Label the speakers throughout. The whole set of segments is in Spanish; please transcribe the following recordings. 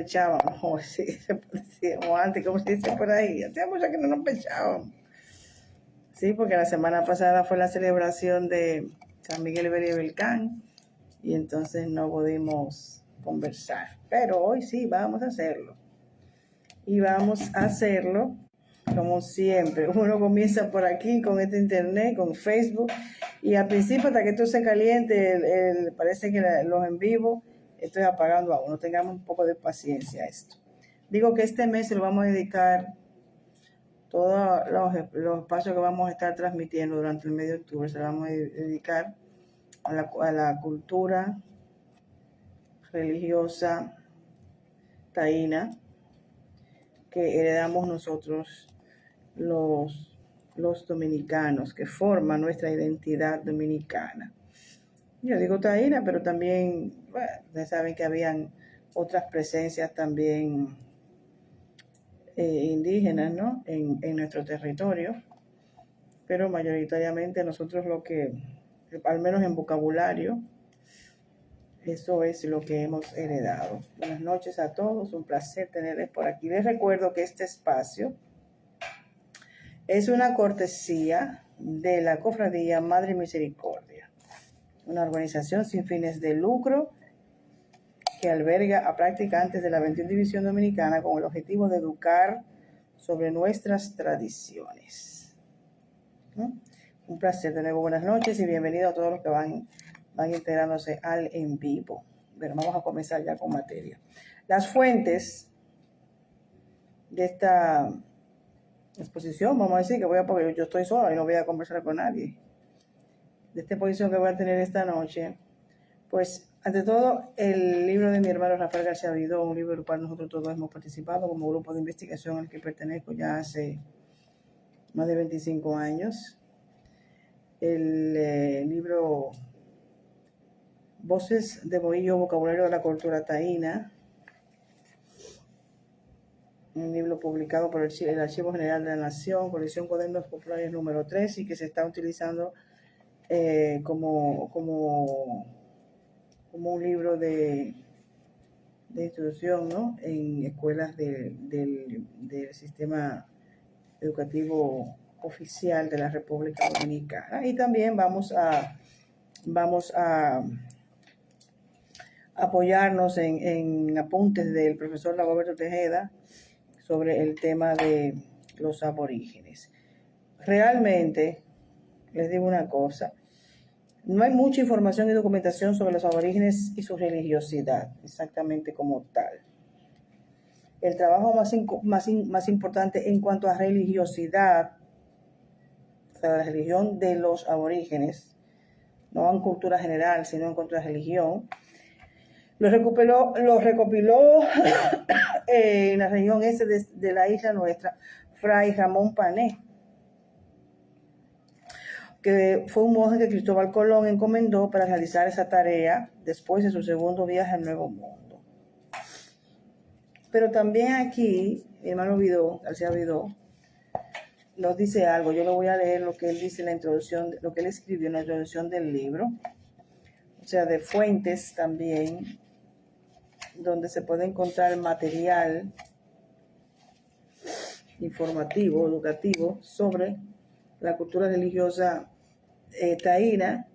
Speaker 1: pechábamos, sí, decíamos antes, como se dice por ahí, hacía mucho que no nos pechábamos. Sí, porque la semana pasada fue la celebración de San Miguel Beri Belcán y entonces no pudimos conversar. Pero hoy sí, vamos a hacerlo. Y vamos a hacerlo como siempre. Uno comienza por aquí con este internet, con Facebook, y al principio hasta que esto se caliente, parece que los en vivo estoy apagando aún. No tengamos un poco de paciencia a esto. Digo que este mes se lo vamos a dedicar todos los espacios que vamos a estar transmitiendo durante el mes de octubre, se lo vamos a dedicar a la cultura religiosa taína que heredamos nosotros los dominicanos, que forman nuestra identidad dominicana. Yo digo taína, pero también, bueno, ustedes saben que habían otras presencias también indígenas, ¿no? En nuestro territorio, pero mayoritariamente nosotros lo que, al menos en vocabulario, eso es lo que hemos heredado. Buenas noches a todos, un placer tenerles por aquí. Les recuerdo que este espacio es una cortesía de la Cofradía Madre Misericordia, una organización sin fines de lucro que alberga a practicantes de la 21 División Dominicana con el objetivo de educar sobre nuestras tradiciones. Un placer, de nuevo buenas noches y bienvenido a todos los que van integrándose al en vivo. Bueno, vamos a comenzar ya con materia. Las fuentes de esta exposición, vamos a decir que porque yo estoy sola y no voy a conversar con nadie. De esta exposición que voy a tener esta noche, pues ante todo el libro de mi hermano Rafael García Vidó, un libro del cual nosotros todos hemos participado como grupo de investigación al que pertenezco ya hace más de 25 años. El libro Voces de Bohío, Vocabulario de la Cultura Taína, un libro publicado por el Archivo General de la Nación, colección Cuadernos Populares número 3, y que se está utilizando como un libro de instrucción, ¿no? En escuelas del sistema educativo oficial de la República Dominicana. Y también vamos a apoyarnos en apuntes del profesor Dagoberto Tejeda sobre el tema de los aborígenes. Realmente, les digo una cosa, no hay mucha información y documentación sobre los aborígenes y su religiosidad, exactamente como tal. El trabajo más importante en cuanto a religiosidad, o sea, la religión de los aborígenes, no en cultura general, sino en cuanto a religión, lo recopiló en la región este de la isla nuestra, Fray Ramón Pané, que fue un monje que Cristóbal Colón encomendó para realizar esa tarea después de su segundo viaje al Nuevo Mundo. Pero también aquí, mi hermano García Vidó, nos dice algo. Yo le voy a leer lo que él dice en la introducción, lo que él escribió en la introducción del libro, o sea, de fuentes también, donde se puede encontrar material informativo, educativo, sobre la cultura religiosa taína,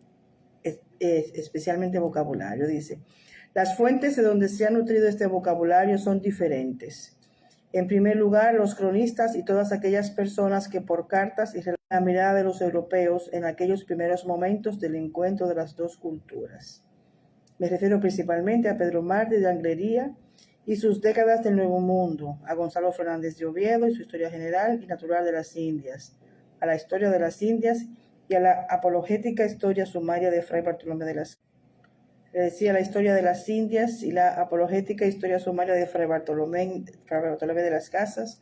Speaker 1: especialmente vocabulario. Dice, las fuentes de donde se ha nutrido este vocabulario son diferentes. En primer lugar, los cronistas y todas aquellas personas que por cartas y la mirada de los europeos en aquellos primeros momentos del encuentro de las dos culturas. Me refiero principalmente a Pedro Martí de Anglería y sus décadas del Nuevo Mundo, a Gonzalo Fernández de Oviedo y su historia general y natural de las Indias, a la historia de las Indias y a la apologética historia sumaria de Fray Bartolomé de las Casas. Le decía la historia de las Indias y la apologética historia sumaria de Fray Bartolomé de las Casas,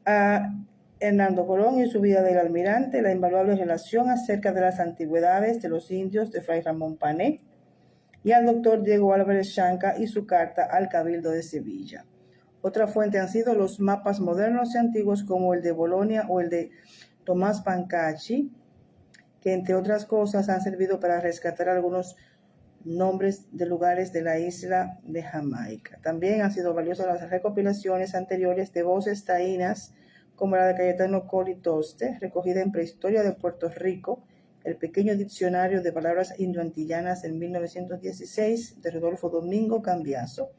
Speaker 1: a Hernando Colón y su vida del almirante, la invaluable relación acerca de las antigüedades de los indios de Fray Ramón Pané, y al doctor Diego Álvarez Chanca y su carta al Cabildo de Sevilla. Otra fuente han sido los mapas modernos y antiguos como el de Bolonia o el de Tomás Pancacci, que entre otras cosas han servido para rescatar algunos nombres de lugares de la isla de Jamaica. También han sido valiosas las recopilaciones anteriores de voces taínas, como la de Cayetano Coli Toste, recogida en Prehistoria de Puerto Rico, el pequeño diccionario de palabras indoantillanas en 1916 de Rodolfo Domingo Cambiaso,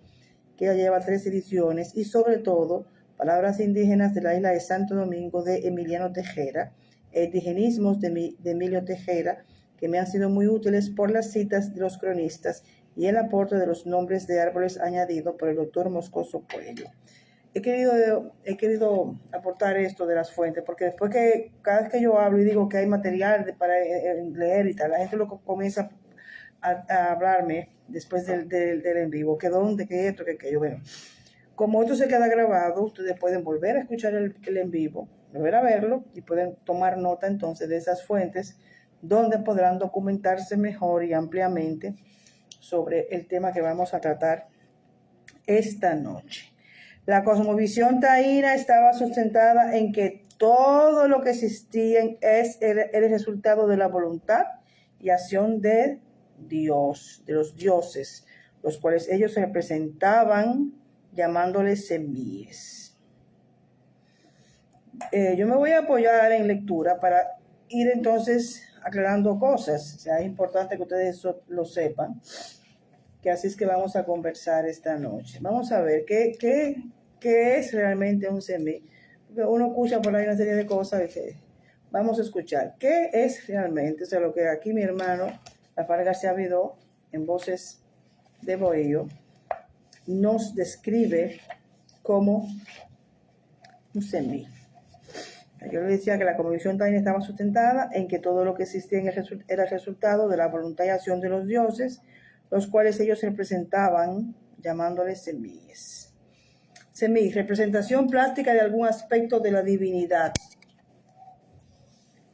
Speaker 1: que ya lleva 3 ediciones, y sobre todo palabras indígenas de la isla de Santo Domingo de Emiliano Tejera, e indigenismos de Emilio Tejera, que me han sido muy útiles por las citas de los cronistas y el aporte de los nombres de árboles añadido por el doctor Moscoso Puello. He querido aportar esto de las fuentes, porque después que cada vez que yo hablo y digo que hay material para leer y tal, la gente lo comienza a hablarme después del en vivo, que dónde, que esto, que aquello. Bueno, como esto se queda grabado, ustedes pueden volver a escuchar el en vivo, volver a verlo y pueden tomar nota entonces de esas fuentes donde podrán documentarse mejor y ampliamente sobre el tema que vamos a tratar esta noche. La cosmovisión taína estaba sustentada en que todo lo que existía es el resultado de la voluntad y acción de Dios, de los dioses, los cuales ellos representaban llamándoles semíes. Yo me voy a apoyar en lectura para ir entonces aclarando cosas. O sea, es importante que ustedes lo sepan, que así es que vamos a conversar esta noche. Vamos a ver qué es realmente un semí. Uno escucha por ahí una serie de cosas que vamos a escuchar. ¿Qué es realmente? O sea, lo que aquí mi hermano Rafael García Vidó, en Voces de Bohío, nos describe como un semí. Yo le decía que la cosmovisión taína estaba sustentada en que todo lo que existía era el resultado de la voluntad y acción de los dioses, los cuales ellos representaban llamándoles semíes. Semí, representación plástica de algún aspecto de la divinidad.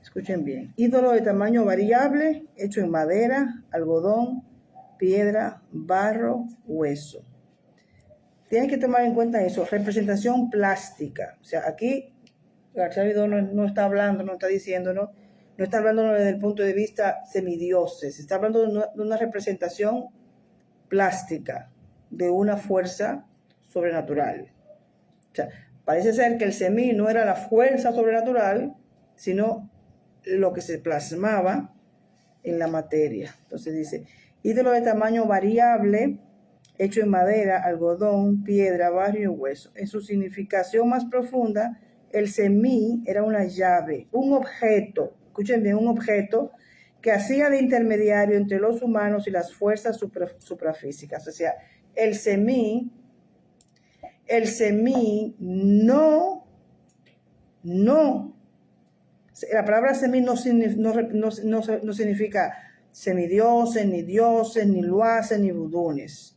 Speaker 1: Escuchen bien. Ídolo de tamaño variable, hecho en madera, algodón, piedra, barro, hueso. Tienen que tomar en cuenta eso, representación plástica. O sea, aquí García Vidó no está hablando, no está diciendo, no está hablando desde el punto de vista semidioses, está hablando de una representación plástica de una fuerza sobrenatural. O sea, parece ser que el semí no era la fuerza sobrenatural, sino lo que se plasmaba en la materia. Entonces dice, ídolo de tamaño variable, hecho en madera, algodón, piedra, barro y hueso. En su significación más profunda, el semí era una llave, un objeto, escuchen bien, un objeto que hacía de intermediario entre los humanos y las fuerzas suprafísicas. O sea, el semí no, la palabra semí no significa semidioses, ni dioses, ni luaces, ni vudunes.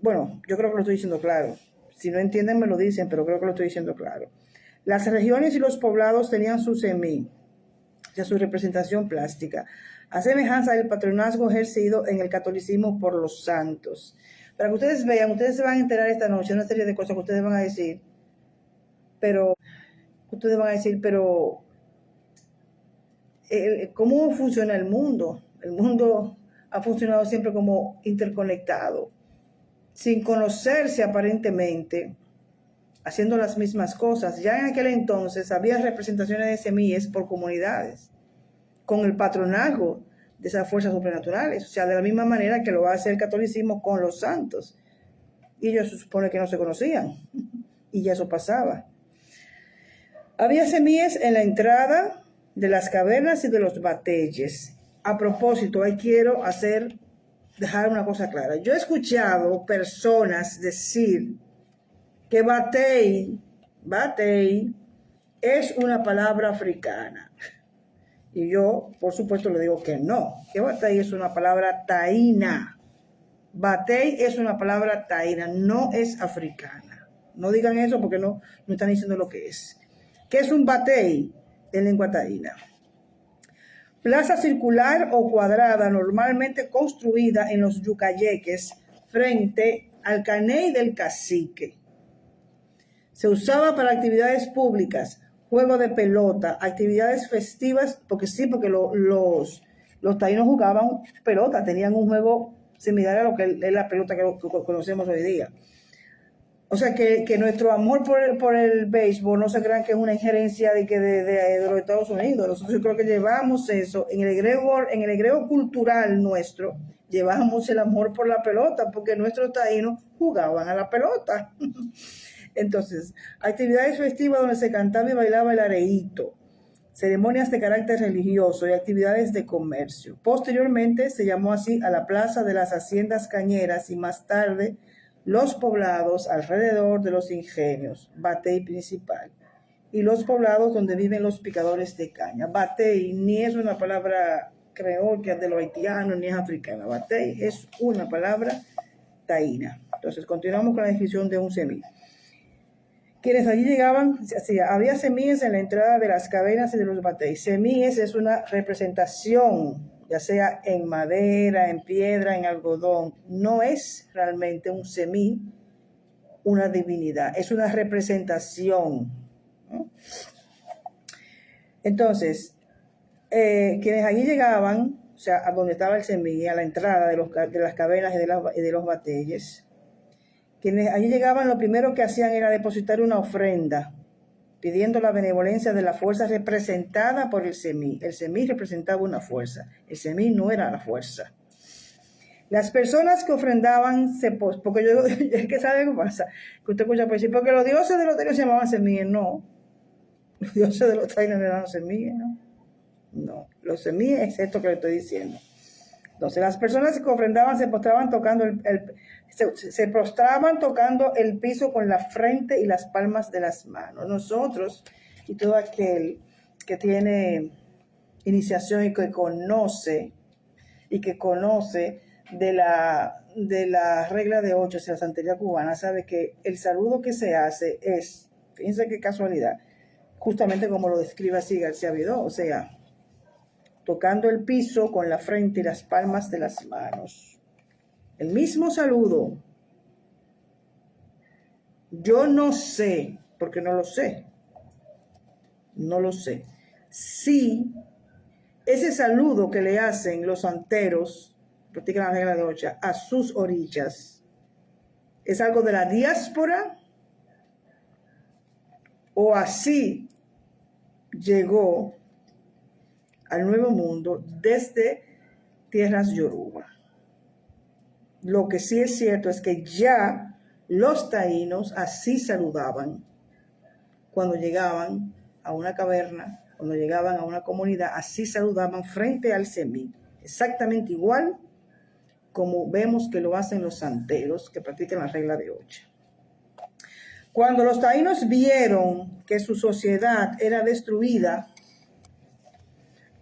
Speaker 1: Bueno, yo creo que lo estoy diciendo claro. Si no entienden me lo dicen, pero creo que lo estoy diciendo claro. Las regiones y los poblados tenían su semí, o sea, su representación plástica, a semejanza del patronazgo ejercido en el catolicismo por los santos. Para que ustedes vean, ustedes se van a enterar esta noche una serie de cosas que ustedes van a decir, pero ¿cómo funciona el mundo? El mundo ha funcionado siempre como interconectado, sin conocerse aparentemente, haciendo las mismas cosas. Ya en aquel entonces había representaciones de semíes por comunidades, con el patronazgo de esas fuerzas sobrenaturales, o sea, de la misma manera que lo hace el catolicismo con los santos. Y ellos se supone que no se conocían, y ya eso pasaba. Había semíes en la entrada de las cavernas y de los bateyes. A propósito, ahí quiero dejar una cosa clara. Yo he escuchado personas decir que batey es una palabra africana. Y yo, por supuesto, le digo que no, que batey es una palabra taína. Batey es una palabra taína, no es africana. No digan eso porque no están diciendo lo que es. ¿Qué es un batey en lengua taína? Plaza circular o cuadrada, normalmente construida en los yucayeques frente al caney del cacique. Se usaba para actividades públicas, juego de pelota, actividades festivas, porque los taínos jugaban pelota, tenían un juego similar a lo que es la pelota que conocemos hoy día. O sea, que nuestro amor por el béisbol no se crean que es una injerencia de los Estados Unidos. Nosotros yo creo que llevamos eso en el egrego cultural nuestro, llevamos el amor por la pelota, porque nuestros taínos jugaban a la pelota. Entonces, actividades festivas donde se cantaba y bailaba el areíto, ceremonias de carácter religioso y actividades de comercio. Posteriormente se llamó así a la Plaza de las Haciendas Cañeras y más tarde los poblados alrededor de los ingenios, batey principal, y los poblados donde viven los picadores de caña. Batey ni es una palabra creol que es de los haitianos, ni es africana. Batey es una palabra taína. Entonces, continuamos con la descripción de un semí. Quienes allí llegaban, había semíes en la entrada de las cavernas y de los bateys. Semíes es una representación, ya sea en madera, en piedra, en algodón. No es realmente un semí, una divinidad, es una representación, ¿no? Entonces, quienes allí llegaban, o sea, a donde estaba el semí, a la entrada de las cavernas y de los bateyes, quienes allí llegaban, lo primero que hacían era depositar una ofrenda, pidiendo la benevolencia de la fuerza representada por el semí. El semí representaba una fuerza, el semí no era la fuerza. Las personas que ofrendaban, porque yo es que sabe qué pasa, que usted escucha pues, porque los dioses de los taínos se llamaban semíes, no. Los dioses de los taínos no eran semíes, ¿no? No, los semíes es esto que le estoy diciendo. Entonces, las personas que ofrendaban se postraban tocando se prostraban tocando el piso con la frente y las palmas de las manos. Nosotros y todo aquel que tiene iniciación y que conoce de la regla de 8, o sea, la santería cubana, sabe que el saludo que se hace es, fíjense qué casualidad, justamente como lo describe así García Vidó, o sea, tocando el piso con la frente y las palmas de las manos. El mismo saludo. Yo no sé, porque no lo sé. No lo sé. Si ese saludo que le hacen los santeros, practican la regla de 8, a sus orillas, es algo de la diáspora o así llegó al Nuevo Mundo desde tierras yoruba. Lo que sí es cierto es que ya los taínos así saludaban cuando llegaban a una caverna, cuando llegaban a una comunidad, así saludaban frente al semí, exactamente igual como vemos que lo hacen los santeros que practican la regla de 8. Cuando los taínos vieron que su sociedad era destruida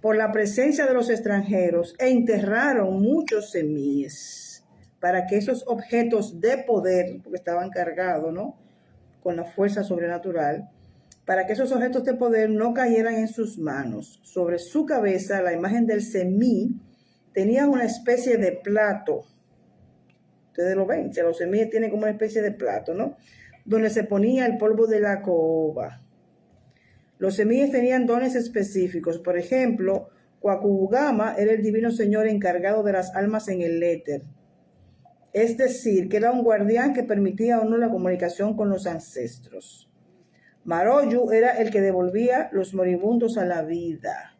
Speaker 1: por la presencia de los extranjeros e enterraron muchos semíes para que esos objetos de poder, porque estaban cargados, ¿no?, con la fuerza sobrenatural, para que esos objetos de poder no cayeran en sus manos. Sobre su cabeza, la imagen del semí tenía una especie de plato. Ustedes lo ven, los semíes tienen como una especie de plato, ¿no?, donde se ponía el polvo de la caoba. Los semíes tenían dones específicos. Por ejemplo, Cuacubugama era el divino señor encargado de las almas en el éter. Es decir, que era un guardián que permitía a uno la comunicación con los ancestros. Maroyu era el que devolvía los moribundos a la vida.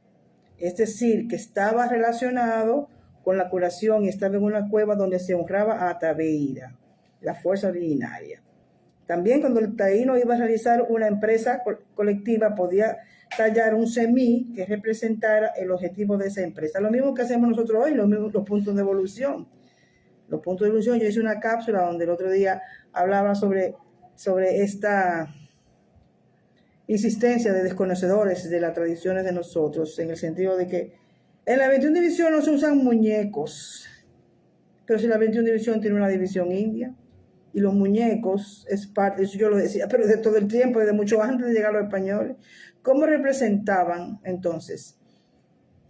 Speaker 1: Es decir, que estaba relacionado con la curación y estaba en una cueva donde se honraba a Tabeira, la fuerza originaria. También cuando el taíno iba a realizar una empresa colectiva, podía tallar un semí que representara el objetivo de esa empresa. Lo mismo que hacemos nosotros hoy, los puntos de evolución. Los puntos de evolución, yo hice una cápsula donde el otro día hablaba sobre esta insistencia de desconocedores de las tradiciones de nosotros, en el sentido de que en la 21 división no se usan muñecos, pero si la 21 división tiene una división india, y los muñecos es parte, eso yo lo decía, pero de todo el tiempo, desde mucho antes de llegar los españoles, ¿cómo representaban entonces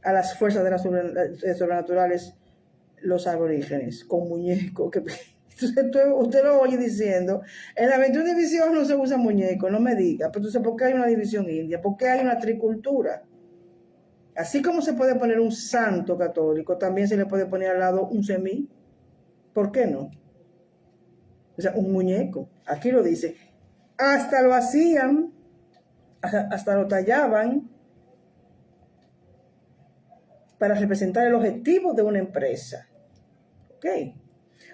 Speaker 1: a las fuerzas de las sobrenaturales los aborígenes? Con muñecos. Usted lo oye diciendo, en la 21 división no se usa muñecos, no me diga, pero entonces, ¿por qué hay una división india? ¿Por qué hay una tricultura? Así como se puede poner un santo católico, también se le puede poner al lado un semí. ¿Por qué no? O sea, un muñeco. Aquí lo dice. Hasta lo hacían, hasta lo tallaban para representar el objetivo de una empresa. ¿Ok?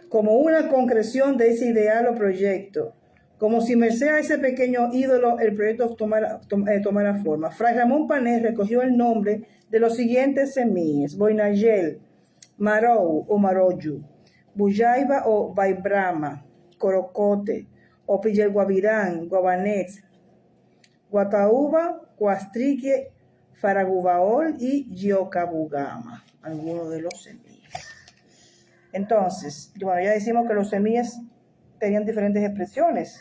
Speaker 1: Como una concreción de ese ideal o proyecto. Como si merced a ese pequeño ídolo el proyecto tomara forma. Fray Ramón Panés recogió el nombre de los siguientes semíes: Boinayel, Marou o Maroyu, Buyaiba o Baibrama, Corocote, Opillel Guavirán, Guabanet, Guataúba, Cuastrique, Faragubaol y Yocabugama, algunos de los semíes. Entonces, bueno, ya decimos que los semíes tenían diferentes expresiones: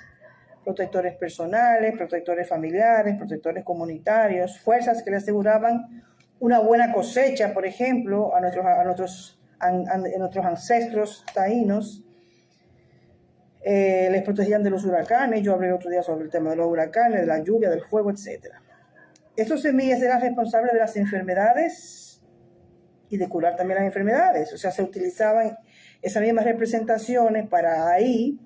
Speaker 1: protectores personales, protectores familiares, protectores comunitarios, fuerzas que le aseguraban una buena cosecha, por ejemplo, a nuestros ancestros taínos. Les protegían de los huracanes. Yo hablé el otro día sobre el tema de los huracanes, de la lluvia, del fuego, etc. Estos semillas eran responsables de las enfermedades y de curar también las enfermedades. O sea, se utilizaban esas mismas representaciones para ahí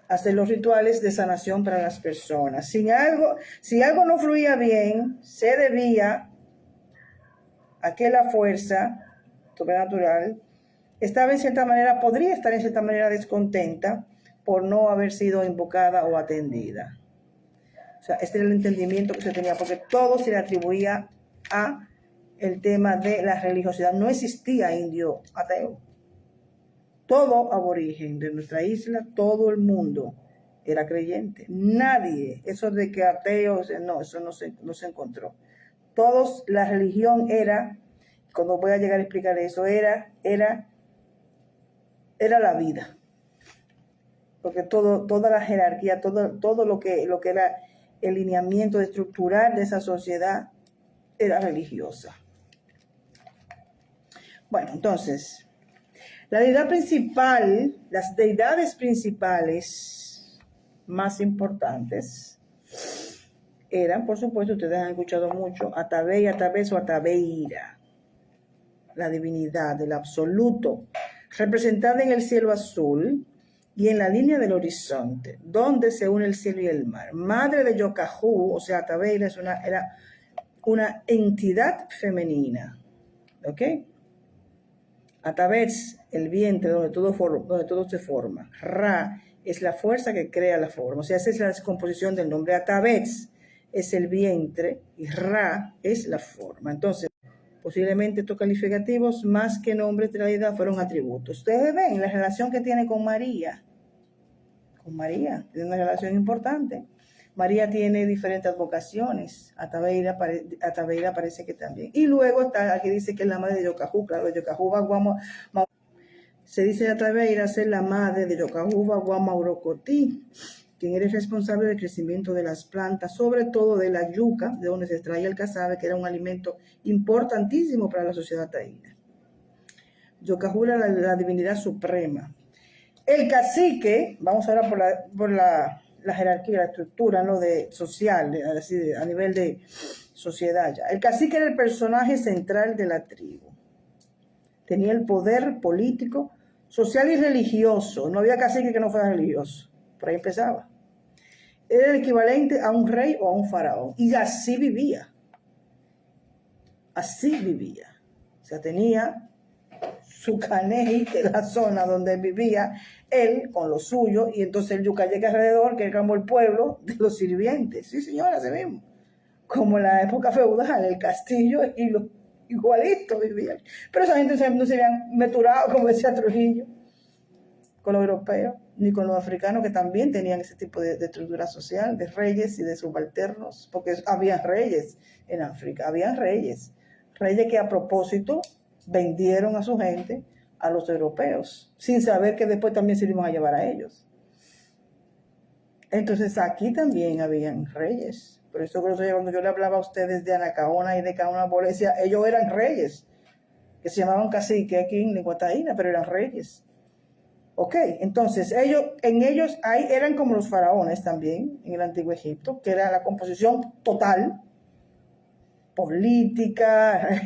Speaker 1: hacer los rituales de sanación para las personas. Si algo no fluía bien, se debía a que la fuerza sobrenatural podría estar en cierta manera descontenta por no haber sido invocada o atendida. O sea, este era el entendimiento que se tenía, porque todo se le atribuía a el tema de la religiosidad. No existía indio ateo. Todo aborigen de nuestra isla, todo el mundo era creyente. Nadie, eso de que ateos, no, eso no se encontró. Todos, la religión era, cuando voy a llegar a explicar eso, era la vida. Porque toda la jerarquía, todo lo que era el lineamiento estructural de esa sociedad era religiosa. Bueno, entonces, la deidad principal, las deidades principales más importantes eran, por supuesto, ustedes han escuchado mucho, Atabey, Atabés o Atabeira, la divinidad del absoluto, representada en el cielo azul y en la línea del horizonte, donde se une el cielo y el mar. Madre de Yocajú, o sea, Atabeira era una entidad femenina, ¿ok? Atabetz, el vientre donde todo se forma. Ra es la fuerza que crea la forma. O sea, esa es la descomposición del nombre. Atabetz es el vientre y Ra es la forma. Entonces, posiblemente estos calificativos, más que nombres de la deidad, fueron atributos. Ustedes ven la relación que tiene con María. Con María, tiene una relación importante. María tiene diferentes vocaciones. Atabeira parece que también. Y luego está, aquí dice que es la madre de Yocajú. Claro, de Yocajú se dice de Atabeira ser la madre de Yocajú Guamaurocotí, quien era responsable del crecimiento de las plantas, sobre todo de la yuca, de donde se extraía el casabe, que era un alimento importantísimo para la sociedad taína. Yocajú era la divinidad suprema. El cacique, vamos ahora por la jerarquía, la estructura, ¿no?, social, a nivel de sociedad ya. El cacique era el personaje central de la tribu. Tenía el poder político, social y religioso. No había cacique que no fuera religioso. Por ahí empezaba. Era el equivalente a un rey o a un faraón. Y así vivía. Así vivía. O sea, tenía su caney, que es la zona donde vivía él con lo suyo, y entonces el yucayeque alrededor, que era como el pueblo de los sirvientes. Sí, señora, así mismo. Como en la época feudal, el castillo y los igualitos vivían. Pero esa gente no se habían meturado, como decía Trujillo, con los europeos, ni con los africanos, que también tenían ese tipo de estructura social, de reyes y de subalternos, porque había reyes en África, habían reyes que a propósito vendieron a su gente a los europeos, sin saber que después también se iban a llevar a ellos. Entonces aquí también habían reyes. Por eso cuando yo le hablaba a ustedes de Anacaona y de Caona Bolesia, ellos eran reyes, que se llamaban cacique aquí en lengua taína, pero eran reyes. Ok, entonces ellos ahí eran como los faraones también en el Antiguo Egipto, que era la composición total, política,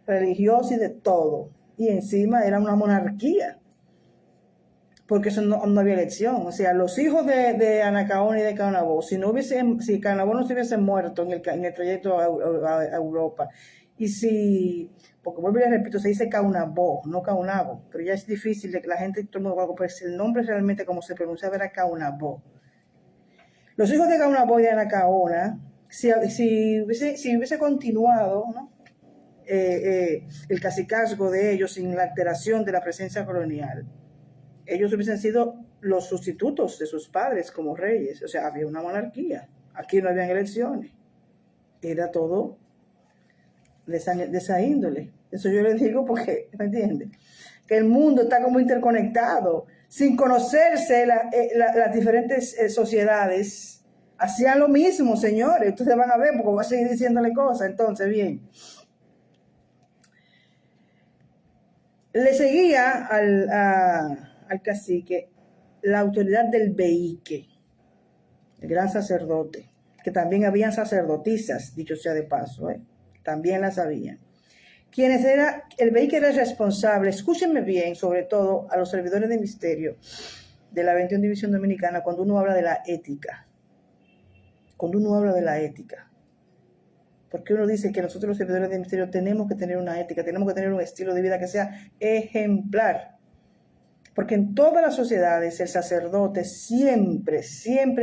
Speaker 1: religiosa y de todo. y encima era una monarquía, porque eso no había elección. O sea, los hijos de Anacaona y de Caonabó, si Caonabó no se hubiese muerto en el trayecto a Europa, y si, porque vuelvo y repito, se dice Caonabó, no Caonabo, pero ya es difícil de que la gente, todo el mundo, pues el nombre realmente como se pronunciaba era Caonabó. Los hijos de Caonabó y de Anacaona, si hubiese continuado, ¿no? El cacicazgo de ellos sin la alteración de la presencia colonial, ellos hubiesen sido los sustitutos de sus padres como reyes. O sea, había una monarquía. Aquí no habían elecciones. Era todo de esa índole. Eso yo les digo porque, ¿me entienden? Que el mundo está como interconectado. Sin conocerse, las diferentes sociedades hacían lo mismo, señores. Ustedes van a ver porque voy a seguir diciéndole cosas. Entonces, bien. Le seguía al cacique la autoridad del veique, el gran sacerdote, que también habían sacerdotisas, dicho sea de paso, también las habían. El veique era el responsable, escúchenme bien, sobre todo a los servidores de misterio de la 21 División Dominicana, cuando uno habla de la ética. Porque uno dice que nosotros los servidores de misterio tenemos que tener una ética, tenemos que tener un estilo de vida que sea ejemplar. Porque en todas las sociedades el sacerdote siempre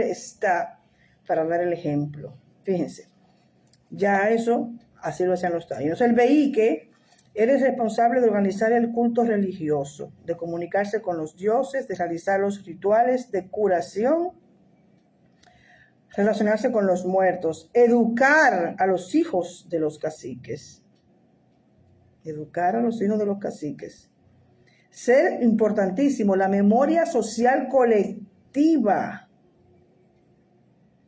Speaker 1: está para dar el ejemplo. Fíjense, ya eso, así lo hacían los taínos. El veique era el responsable de organizar el culto religioso, de comunicarse con los dioses, de realizar los rituales de curación, relacionarse con los muertos, educar a los hijos de los caciques. Ser importantísimo, la memoria social colectiva.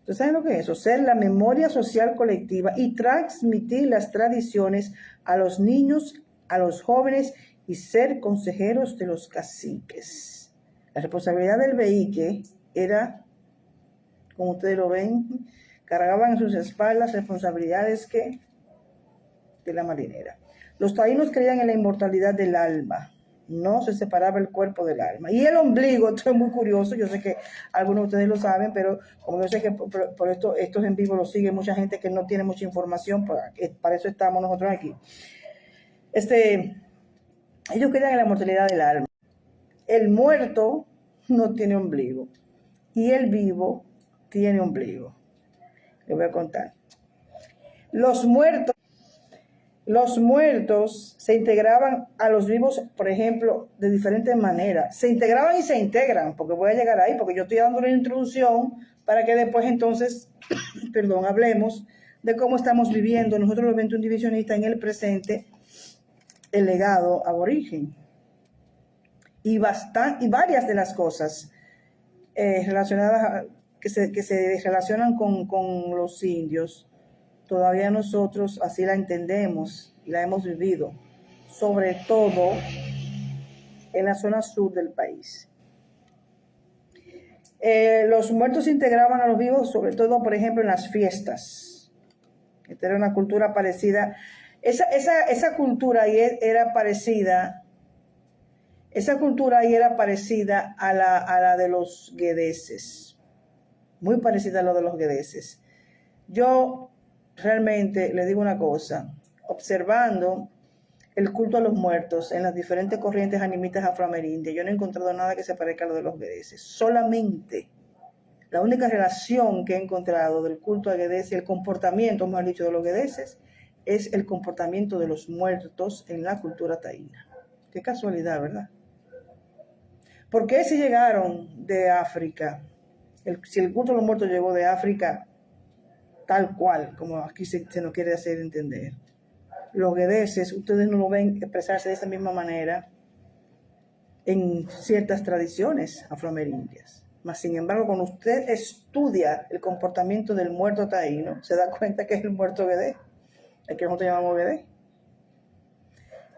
Speaker 1: ¿Ustedes saben lo que es eso? Ser la memoria social colectiva y transmitir las tradiciones a los niños, a los jóvenes y ser consejeros de los caciques. La responsabilidad del veique era, como ustedes lo ven, cargaban en sus espaldas responsabilidades de la marinera. Los taínos creían en la inmortalidad del alma. No se separaba el cuerpo del alma. Y el ombligo, esto es muy curioso, yo sé que algunos de ustedes lo saben, pero como yo sé que por estos en vivo lo sigue mucha gente que no tiene mucha información, para eso estamos nosotros aquí. Ellos creían en la mortalidad del alma. El muerto no tiene ombligo y el vivo tiene ombligo. Les voy a contar. Los muertos se integraban a los vivos, por ejemplo, de diferentes maneras. Se integraban y se integran, porque voy a llegar ahí, porque yo estoy dando una introducción para que después entonces, hablemos de cómo estamos viviendo nosotros los 21 divisionistas en el presente el legado aborigen. Y varias de las cosas relacionadas que se relacionan con los indios, todavía nosotros así la entendemos y la hemos vivido, sobre todo en la zona sur del país. Los muertos se integraban a los vivos, sobre todo, por ejemplo, en las fiestas. Esta era una cultura parecida. Esa cultura ahí era parecida. Esa cultura ahí era parecida a la de los guedeses. Muy parecida a lo de los guedeses. Yo realmente le digo una cosa, observando el culto a los muertos en las diferentes corrientes animistas afroamerindias, yo no he encontrado nada que se parezca a lo de los guedeses. Solamente la única relación que he encontrado del culto a guedeses y el comportamiento, mejor dicho, de los guedeses, es el comportamiento de los muertos en la cultura taína. Qué casualidad, ¿verdad? ¿Por qué si llegaron de África? Si el culto a los muertos llegó de África, tal cual, como aquí se nos quiere hacer entender. Los guedeses, ustedes no lo ven expresarse de esa misma manera en ciertas tradiciones afroamerindias. Mas, sin embargo, cuando usted estudia el comportamiento del muerto taíno, se da cuenta que es el muerto guedé, el que nosotros llamamos guedé.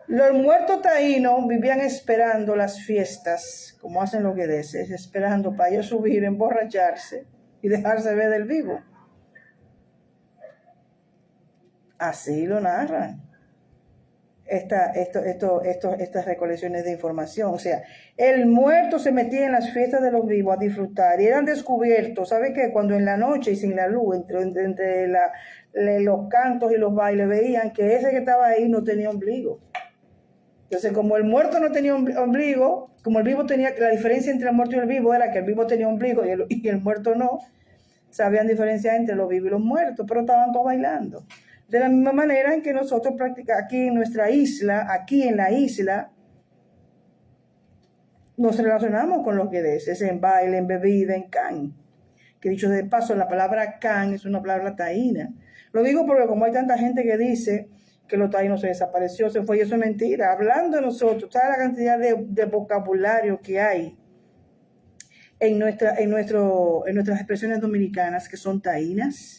Speaker 1: Los muertos taínos vivían esperando las fiestas, como hacen los guedeses, esperando para ellos subir, emborracharse y dejarse ver del vivo. Así lo narran. estas recolecciones de información. O sea, el muerto se metía en las fiestas de los vivos a disfrutar y eran descubiertos, ¿sabe qué? Cuando en la noche y sin la luz, entre los cantos y los bailes, veían que ese que estaba ahí no tenía ombligo. Entonces, como el muerto no tenía ombligo, como el vivo tenía, la diferencia entre el muerto y el vivo era que el vivo tenía ombligo y el muerto no, sabían diferenciar entre los vivos y los muertos, pero estaban todos bailando. De la misma manera en que nosotros practicamos aquí en nuestra isla, aquí en la isla, nos relacionamos con los guedeses en baile, en bebida, en can. Que dicho de paso, la palabra can es una palabra taína. Lo digo porque como hay tanta gente que dice que los taínos se desapareció, se fue, y eso es mentira. Hablando de nosotros, ¿sabes la cantidad de vocabulario que hay en nuestras expresiones dominicanas que son taínas?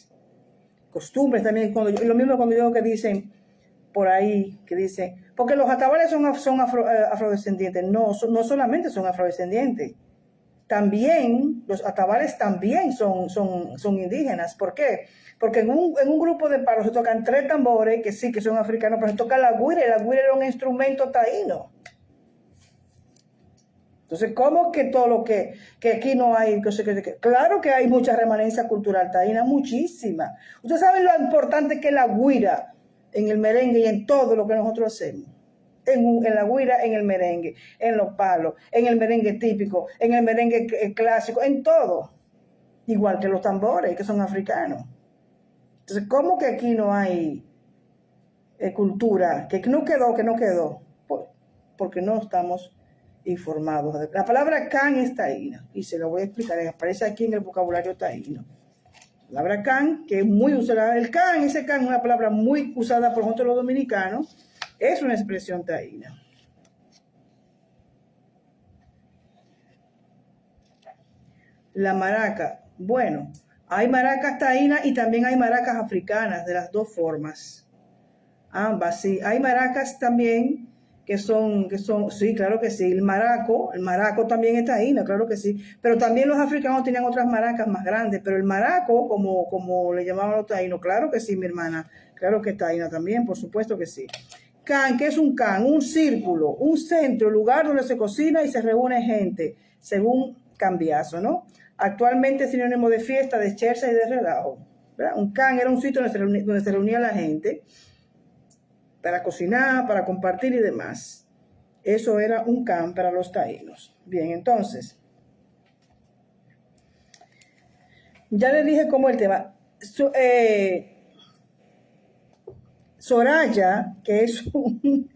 Speaker 1: Costumbres también, lo mismo cuando digo que dicen por ahí, que dicen, porque los atabales son afrodescendientes. No solamente son afrodescendientes, también los atabales también son indígenas. ¿Por qué? Porque en un grupo de palos se tocan 3 tambores que sí, que son africanos, pero se toca la guira, y la guira era un instrumento taíno. Entonces, ¿cómo que todo lo que aquí no hay? Claro que hay mucha remanencia cultural taína, muchísima. Ustedes saben lo importante que es la guira en el merengue y en todo lo que nosotros hacemos. En la guira, en el merengue, en los palos, en el merengue típico, en el merengue clásico, en todo. Igual que los tambores, que son africanos. Entonces, ¿cómo que aquí no hay cultura? Que no quedó. Porque no estamos informados. La palabra can es taína, y se lo voy a explicar, aparece aquí en el vocabulario taíno. La palabra can, que es muy usada, ese can es una palabra muy usada por nosotros los dominicanos, es una expresión taína. La maraca, bueno, hay maracas taínas y también hay maracas africanas, de las dos formas. Ambas, sí. Hay maracas también que son, sí, claro que sí. El maraco también es taína, claro que sí. Pero también los africanos tenían otras maracas más grandes, pero el maraco, como le llamaban los taínos, claro que sí, mi hermana, claro que es taína también, por supuesto que sí. Can, ¿qué es un can? Un círculo, un centro, lugar donde se cocina y se reúne gente, según Cambiaso, ¿no? Actualmente es sinónimo de fiesta, de chercha y de relajo, ¿verdad? Un can era un sitio donde se reunía la gente para cocinar, para compartir y demás. Eso era un can para los taínos. Bien, entonces, ya les dije cómo el tema. Soraya, que es un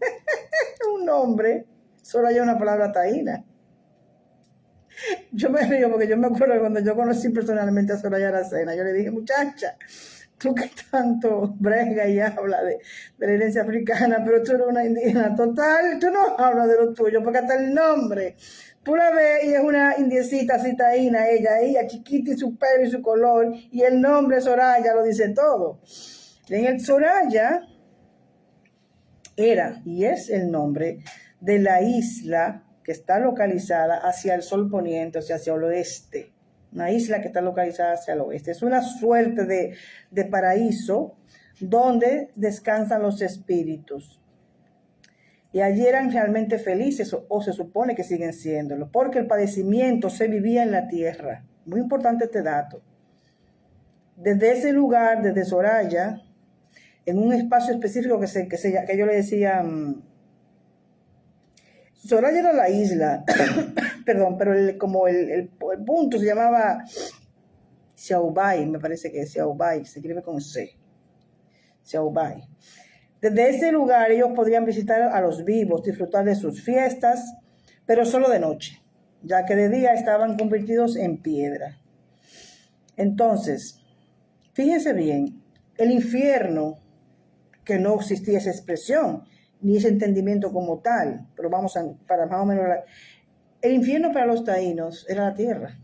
Speaker 1: nombre, Soraya es una palabra taína. Yo me río porque yo me acuerdo cuando yo conocí personalmente a Soraya Aracena, yo le dije, muchacha, tú que tanto brega y habla de la herencia africana, pero tú eres una indígena total, tú no hablas de lo tuyo, porque hasta el nombre, tú la ves y es una indiecita así taína, ella chiquita y su pelo y su color, y el nombre Soraya lo dice todo. En el Soraya era y es el nombre de la isla que está localizada hacia el sol poniente, o sea, hacia el oeste. Una isla que está localizada hacia el oeste. Es una suerte de paraíso donde descansan los espíritus. Y allí eran realmente felices, o se supone que siguen siéndolo, porque el padecimiento se vivía en la tierra. Muy importante este dato. Desde ese lugar, desde Soraya, en un espacio específico que yo le decía, Soraya era la isla, perdón, pero el punto se llamaba Xiaobay, me parece que es Xiaobay, se escribe con C, Xiaobay. Desde ese lugar ellos podrían visitar a los vivos, disfrutar de sus fiestas, pero solo de noche, ya que de día estaban convertidos en piedra. Entonces, fíjense bien, el infierno, que no existía esa expresión, ni ese entendimiento como tal, pero para más o menos, el infierno para los taínos era la tierra.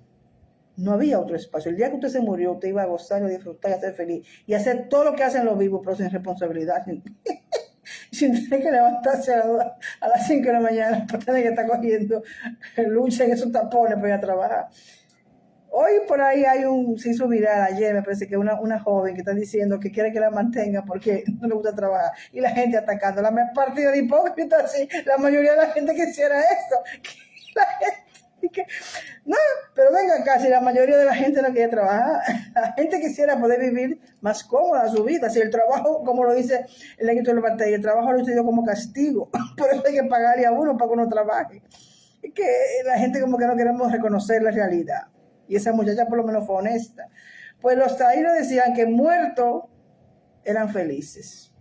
Speaker 1: No había otro espacio. El día que usted se murió, usted iba a gozar, a disfrutar, a ser feliz y hacer todo lo que hacen los vivos, pero sin responsabilidad, sin tener que levantarse a las 5 de la mañana para tener que estar cogiendo lucha en esos tapones para ir a trabajar. Hoy por ahí se hizo viral ayer, me parece que una joven que está diciendo que quiere que la mantenga porque no le gusta trabajar y la gente atacando. La partida de hipócritas, sí, la mayoría de la gente quisiera esto. No, pero venga acá, si la mayoría de la gente no quiere trabajar, la gente quisiera poder vivir más cómoda su vida. Si el trabajo, como lo dice el Leguito de la Batalla, el trabajo lo estudió como castigo, por eso hay que pagarle a uno para que uno trabaje. Es que la gente como que no queremos reconocer la realidad. Y esa muchacha por lo menos fue honesta. Pues los taínos decían que muertos eran felices,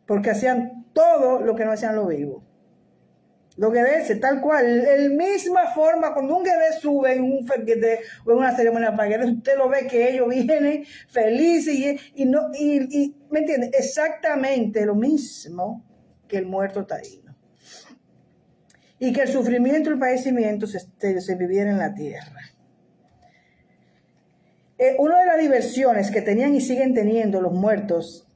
Speaker 1: porque hacían todo lo que no hacían los vivos. Los guedeses, tal cual, el misma forma, cuando un guedés sube en un fequete o en una ceremonia paguera, usted lo ve que ellos vienen felices y ¿me entiende? Exactamente lo mismo que el muerto taíno. Y que el sufrimiento y el padecimiento se viviera en la tierra. Una de las diversiones que tenían y siguen teniendo los muertos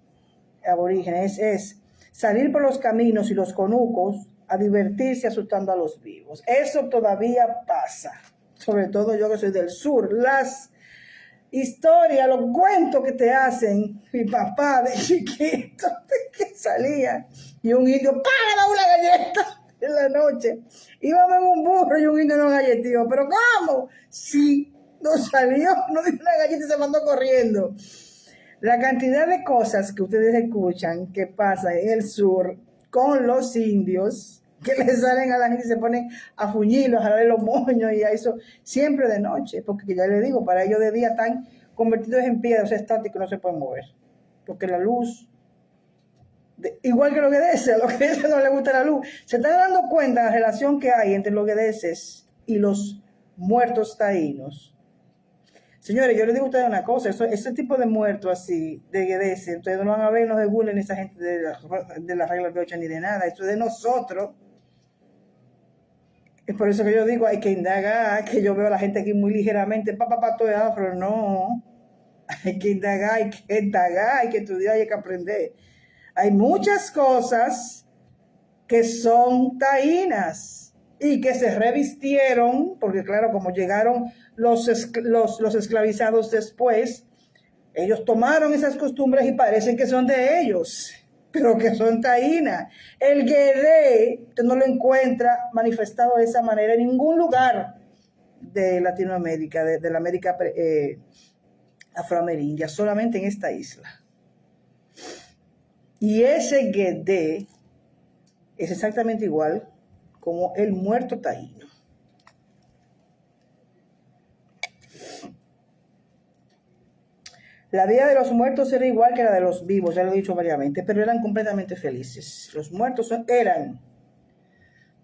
Speaker 1: aborígenes es salir por los caminos y los conucos a divertirse asustando a los vivos. Eso todavía pasa, sobre todo yo que soy del sur. Las historias, los cuentos que te hacen mi papá de chiquito, que salía y un indio, ¡págame una galleta! En la noche, íbamos en un burro y un indio nos galleteó. ¿Pero cómo? Sí, no salió, no dio una galleta y se mandó corriendo. La cantidad de cosas que ustedes escuchan que pasa en el sur con los indios, que les salen a la gente y se ponen a fuñirlos, a jalarle los moños y a eso, siempre de noche, porque ya les digo, para ellos de día están convertidos en piedras estáticos, no se pueden mover, porque la luz, igual que los guedeses, a los guedeses no les gusta la luz. Se están dando cuenta de la relación que hay entre los guedeses y los muertos taínos. Señores, yo les digo a ustedes una cosa, ese tipo de muertos así, de guedeses, ustedes no van a ver, no se burlen esa gente de las reglas de 8 ni de nada, esto es de nosotros. Es por eso que yo digo, hay que indagar, que yo veo a la gente aquí muy ligeramente, todo es afro, no. Hay que indagar, hay que estudiar, hay que aprender. Hay muchas cosas que son taínas y que se revistieron, porque claro, como llegaron los esclavizados después, ellos tomaron esas costumbres y parecen que son de ellos, pero que son taínas. El guedé, usted no lo encuentra manifestado de esa manera en ningún lugar de Latinoamérica, de la América afroamerindia, solamente en esta isla. Y ese guedé es exactamente igual como el muerto taíno. La vida de los muertos era igual que la de los vivos, ya lo he dicho variamente, pero eran completamente felices. Los muertos eran,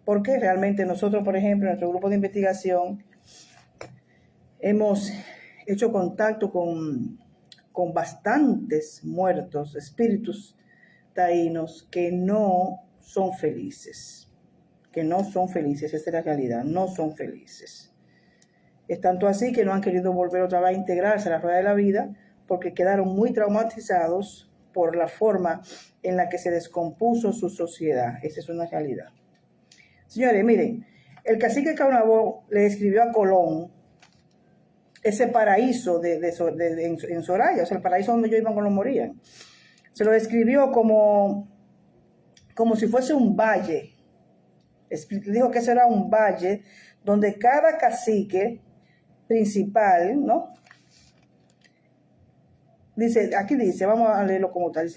Speaker 1: porque realmente nosotros, por ejemplo, en nuestro grupo de investigación, hemos hecho contacto con bastantes muertos, espíritus taínos que no son felices, esa es la realidad, no son felices. Es tanto así que no han querido volver otra vez a integrarse a la rueda de la vida, porque quedaron muy traumatizados por la forma en la que se descompuso su sociedad. Esa es una realidad. Señores, miren, el cacique Caunabó le escribió a Colón ese paraíso en Soraya, o sea, el paraíso donde ellos iban cuando morían. Se lo describió como si fuese un valle. Dijo que ese era un valle donde cada cacique principal, ¿no? Aquí dice, vamos a leerlo como tal,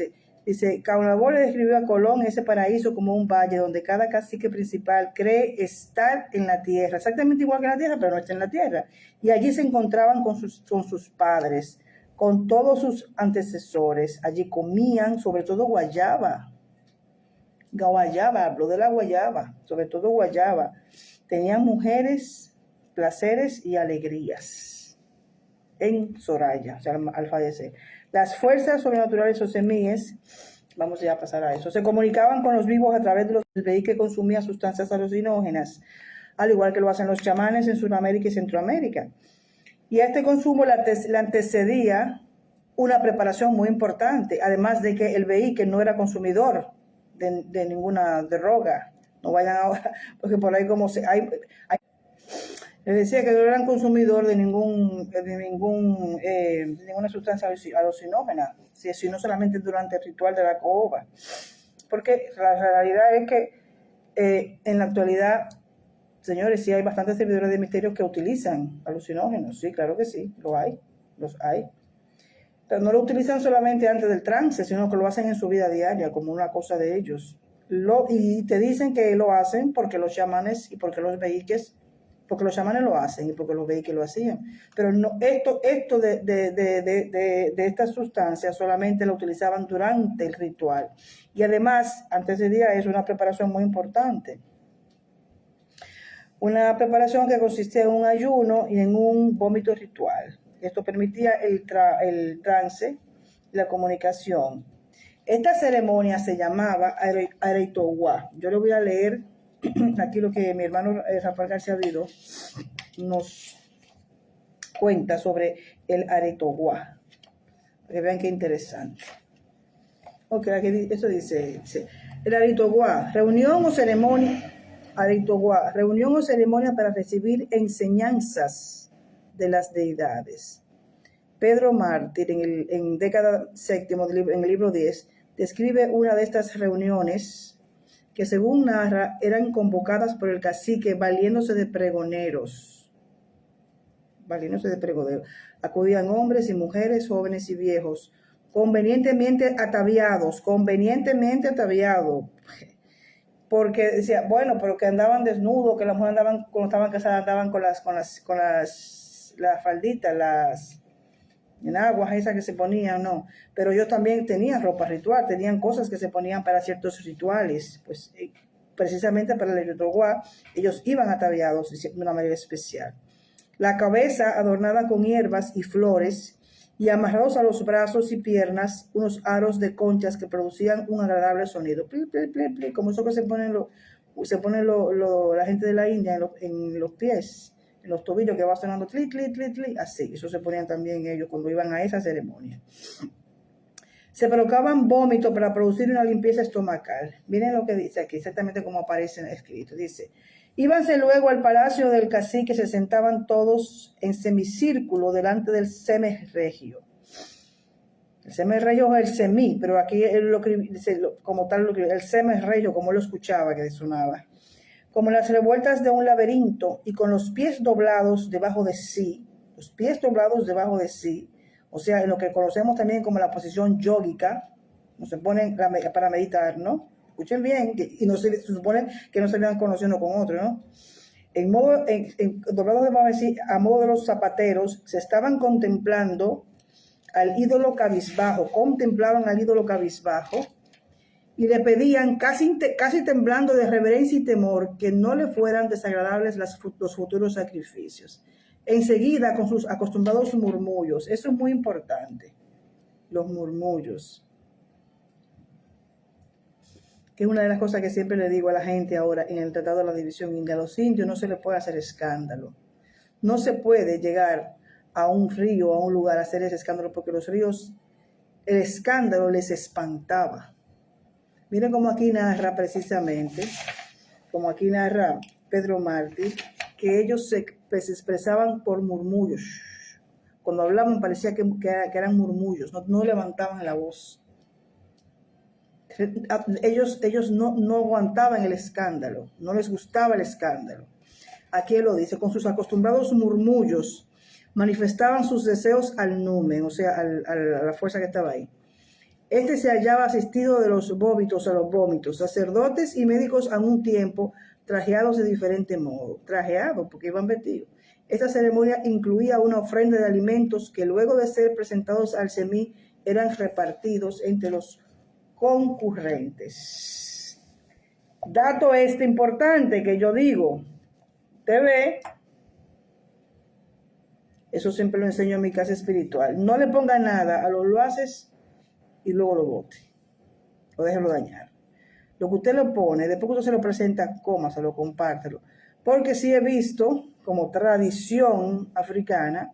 Speaker 1: dice, Caunabó le describió a Colón ese paraíso como un valle donde cada cacique principal cree estar en la tierra, exactamente igual que en la tierra, pero no está en la tierra. Y allí se encontraban con sus padres, con todos sus antecesores. Allí comían sobre todo guayaba, habló de la guayaba, sobre todo guayaba. Tenían mujeres, placeres y alegrías en Soraya, o sea, al fallecer. Las fuerzas sobrenaturales o semíes, vamos ya a pasar a eso, se comunicaban con los vivos a través de los veí que consumían sustancias alucinógenas, al igual que lo hacen los chamanes en Sudamérica y Centroamérica. Y a este consumo le antecedía una preparación muy importante, además de que el veí que no era consumidor de ninguna droga. No vayan ahora, porque por ahí como hay Les decía que no eran consumidor de ninguna sustancia alucinógena, sino solamente durante el ritual de la caoba. Porque la realidad es que en la actualidad, señores, sí hay bastantes servidores de misterios que utilizan alucinógenos. Sí, claro que sí, los hay. Pero no lo utilizan solamente antes del trance, sino que lo hacen en su vida diaria como una cosa de ellos. Y te dicen que lo hacen porque los chamanes y porque los vehículos, porque los chamanes lo hacen y porque los vehículos lo hacían. Pero no, esto de estas sustancias solamente lo utilizaban durante el ritual. Y además, antes de día es una preparación muy importante. Una preparación que consistía en un ayuno y en un vómito ritual. Esto permitía el trance y la comunicación. Esta ceremonia se llamaba Areitowa. Yo le voy a leer aquí lo que mi hermano Rafael García Vido nos cuenta sobre el Areitowa. Para que vean qué interesante. Ok, aquí eso dice el Areitowa, reunión o ceremonia para recibir enseñanzas de las deidades. Pedro Mártir, en década séptima, en el libro 10, describe una de estas reuniones que, según narra, eran convocadas por el cacique valiéndose de pregoneros. Acudían hombres y mujeres, jóvenes y viejos, convenientemente ataviados, porque decía, bueno, pero que andaban desnudos, que las mujeres andaban, cuando estaban casadas, andaban con las falditas, las enaguas esas que se ponían, no. Pero ellos también tenían ropa ritual, tenían cosas que se ponían para ciertos rituales. Pues precisamente para el Areitowa, ellos iban ataviados de una manera especial. La cabeza adornada con hierbas y flores y amarrados a los brazos y piernas unos aros de conchas que producían un agradable sonido. Pli, pli, pli, pli, como eso que se ponen la gente de la India en los pies, en los tobillos, que va sonando tli, tli, tli, tli, así. Eso se ponían también ellos cuando iban a esa ceremonia. Se provocaban vómitos para producir una limpieza estomacal. Miren lo que dice aquí, exactamente como aparece en el escrito. Dice: íbanse luego al palacio del cacique, se sentaban todos en semicírculo delante del semerregio. El semerregio es el semí, pero aquí él como tal, el semerregio, como lo escuchaba, que sonaba. Como las revueltas de un laberinto y con los pies doblados debajo de sí, o sea, en lo que conocemos también como la posición yógica, no se ponen para meditar, ¿no? Escuchen bien, y no se supone que no se vean conociendo con otro, ¿no? Doblados debajo de sí, a modo de los zapateros, se estaban contemplaban al ídolo cabizbajo, y le pedían, casi temblando de reverencia y temor, que no le fueran desagradables los futuros sacrificios. Enseguida, con sus acostumbrados murmullos, eso es muy importante, los murmullos, que es una de las cosas que siempre le digo a la gente ahora en el Tratado de la División India. A los indios no se les puede hacer escándalo. No se puede llegar a un río, a un lugar, a hacer ese escándalo, porque los ríos, el escándalo les espantaba. Miren cómo aquí narra precisamente, como aquí narra Pedro Mártir, que ellos se expresaban por murmullos. Cuando hablaban parecía que eran murmullos, no levantaban la voz. Ellos no aguantaban el escándalo, no les gustaba el escándalo. Aquí él lo dice: con sus acostumbrados murmullos manifestaban sus deseos al numen, o sea, a la fuerza que estaba ahí. Este se hallaba asistido de los vómitos, sacerdotes y médicos a un tiempo, trajeados de diferente modo. Trajeados porque iban vestidos. Esta ceremonia incluía una ofrenda de alimentos que, luego de ser presentados al semí, eran repartidos entre los concurrentes. Dato importante que yo digo, usted ve, eso siempre lo enseño en mi casa espiritual: no le ponga nada a los loaces y luego lo bote o déjelo dañar. Lo que usted lo pone, después que usted se lo presenta, cómaselo, compártelo. Porque sí he visto, como tradición africana,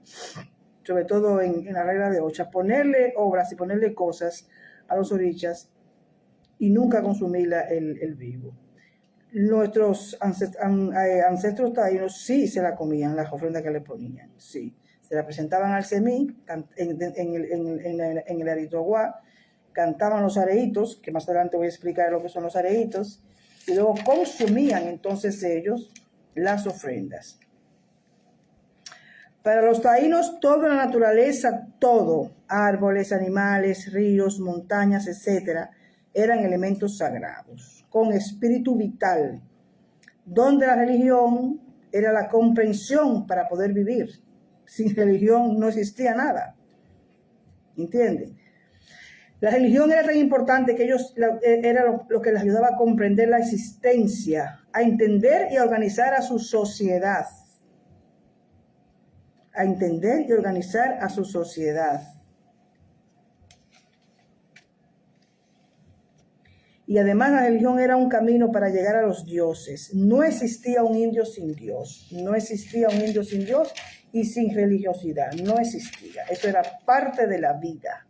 Speaker 1: sobre todo en la regla de Ocha, ponerle obras y ponerle cosas a los orichas y nunca consumirla el vivo. nuestros ancestros taínos sí se la comían, las ofrendas que le ponían, sí. Se la presentaban al semí en el Aritoguá, cantaban los areitos, que más adelante voy a explicar lo que son los areitos, y luego consumían entonces ellos las ofrendas. Para los taínos, toda la naturaleza, todo, árboles, animales, ríos, montañas, etc., eran elementos sagrados, con espíritu vital, donde la religión era la comprensión para poder vivir. Sin religión no existía nada. ¿Entienden? La religión era tan importante que era lo que les ayudaba a comprender la existencia, a entender y a organizar a su sociedad. A entender y organizar a su sociedad. Y además la religión era un camino para llegar a los dioses. No existía un indio sin Dios. No existía un indio sin Dios y sin religiosidad. No existía. Eso era parte de la vida.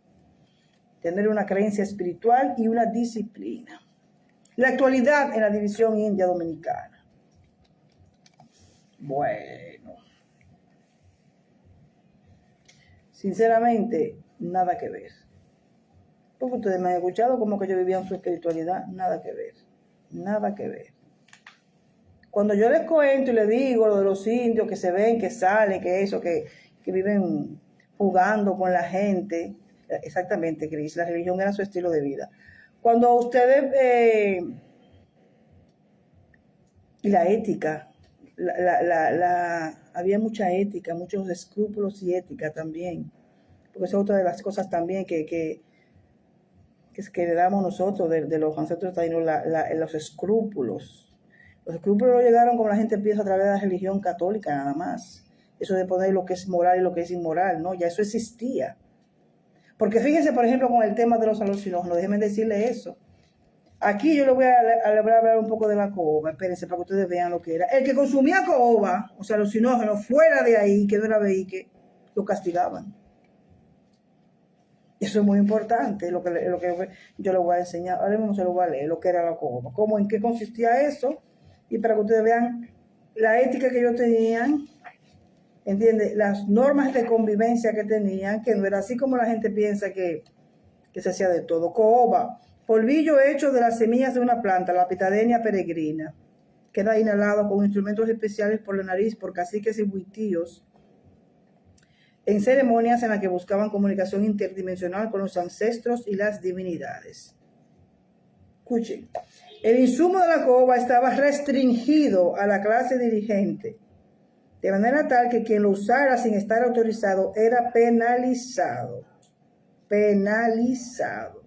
Speaker 1: Tener una creencia espiritual y una disciplina. La actualidad en la división india dominicana. Bueno. Sinceramente, nada que ver. Porque ustedes me han escuchado como que yo vivía en su espiritualidad. Nada que ver. Nada que ver. Cuando yo les cuento y les digo lo de los indios que se ven, que salen, que eso, que viven jugando con la gente. Exactamente, Cris, la religión era su estilo de vida. Cuando ustedes, y la ética, había mucha ética, muchos escrúpulos y ética también, porque esa es otra de las cosas también que heredamos nosotros de los ancestros taínos, los escrúpulos. Los escrúpulos no llegaron como la gente piensa a través de la religión católica nada más. Eso de poner lo que es moral y lo que es inmoral, no, ya eso existía. Porque fíjense, por ejemplo, con el tema de los alucinógenos, déjenme decirle eso. Aquí yo le voy a hablar un poco de la caoba, espérense, para que ustedes vean lo que era. El que consumía caoba, o sea, alucinógenos, fuera de ahí, que no era veíque, lo castigaban. Eso es muy importante, lo que yo le voy a enseñar. Ahora mismo se lo voy a leer, lo que era la caoba, cómo, en qué consistía eso, y para que ustedes vean la ética que ellos tenían, ¿entiende? Las normas de convivencia que tenían, que no era así como la gente piensa que se hacía de todo. Caoba, polvillo hecho de las semillas de una planta, la pitadenia peregrina, que era inhalado con instrumentos especiales por la nariz por caciques y huitíos, en ceremonias en las que buscaban comunicación interdimensional con los ancestros y las divinidades. Escuchen, el insumo de la caoba estaba restringido a la clase dirigente, de manera tal que quien lo usara sin estar autorizado era penalizado. Penalizado.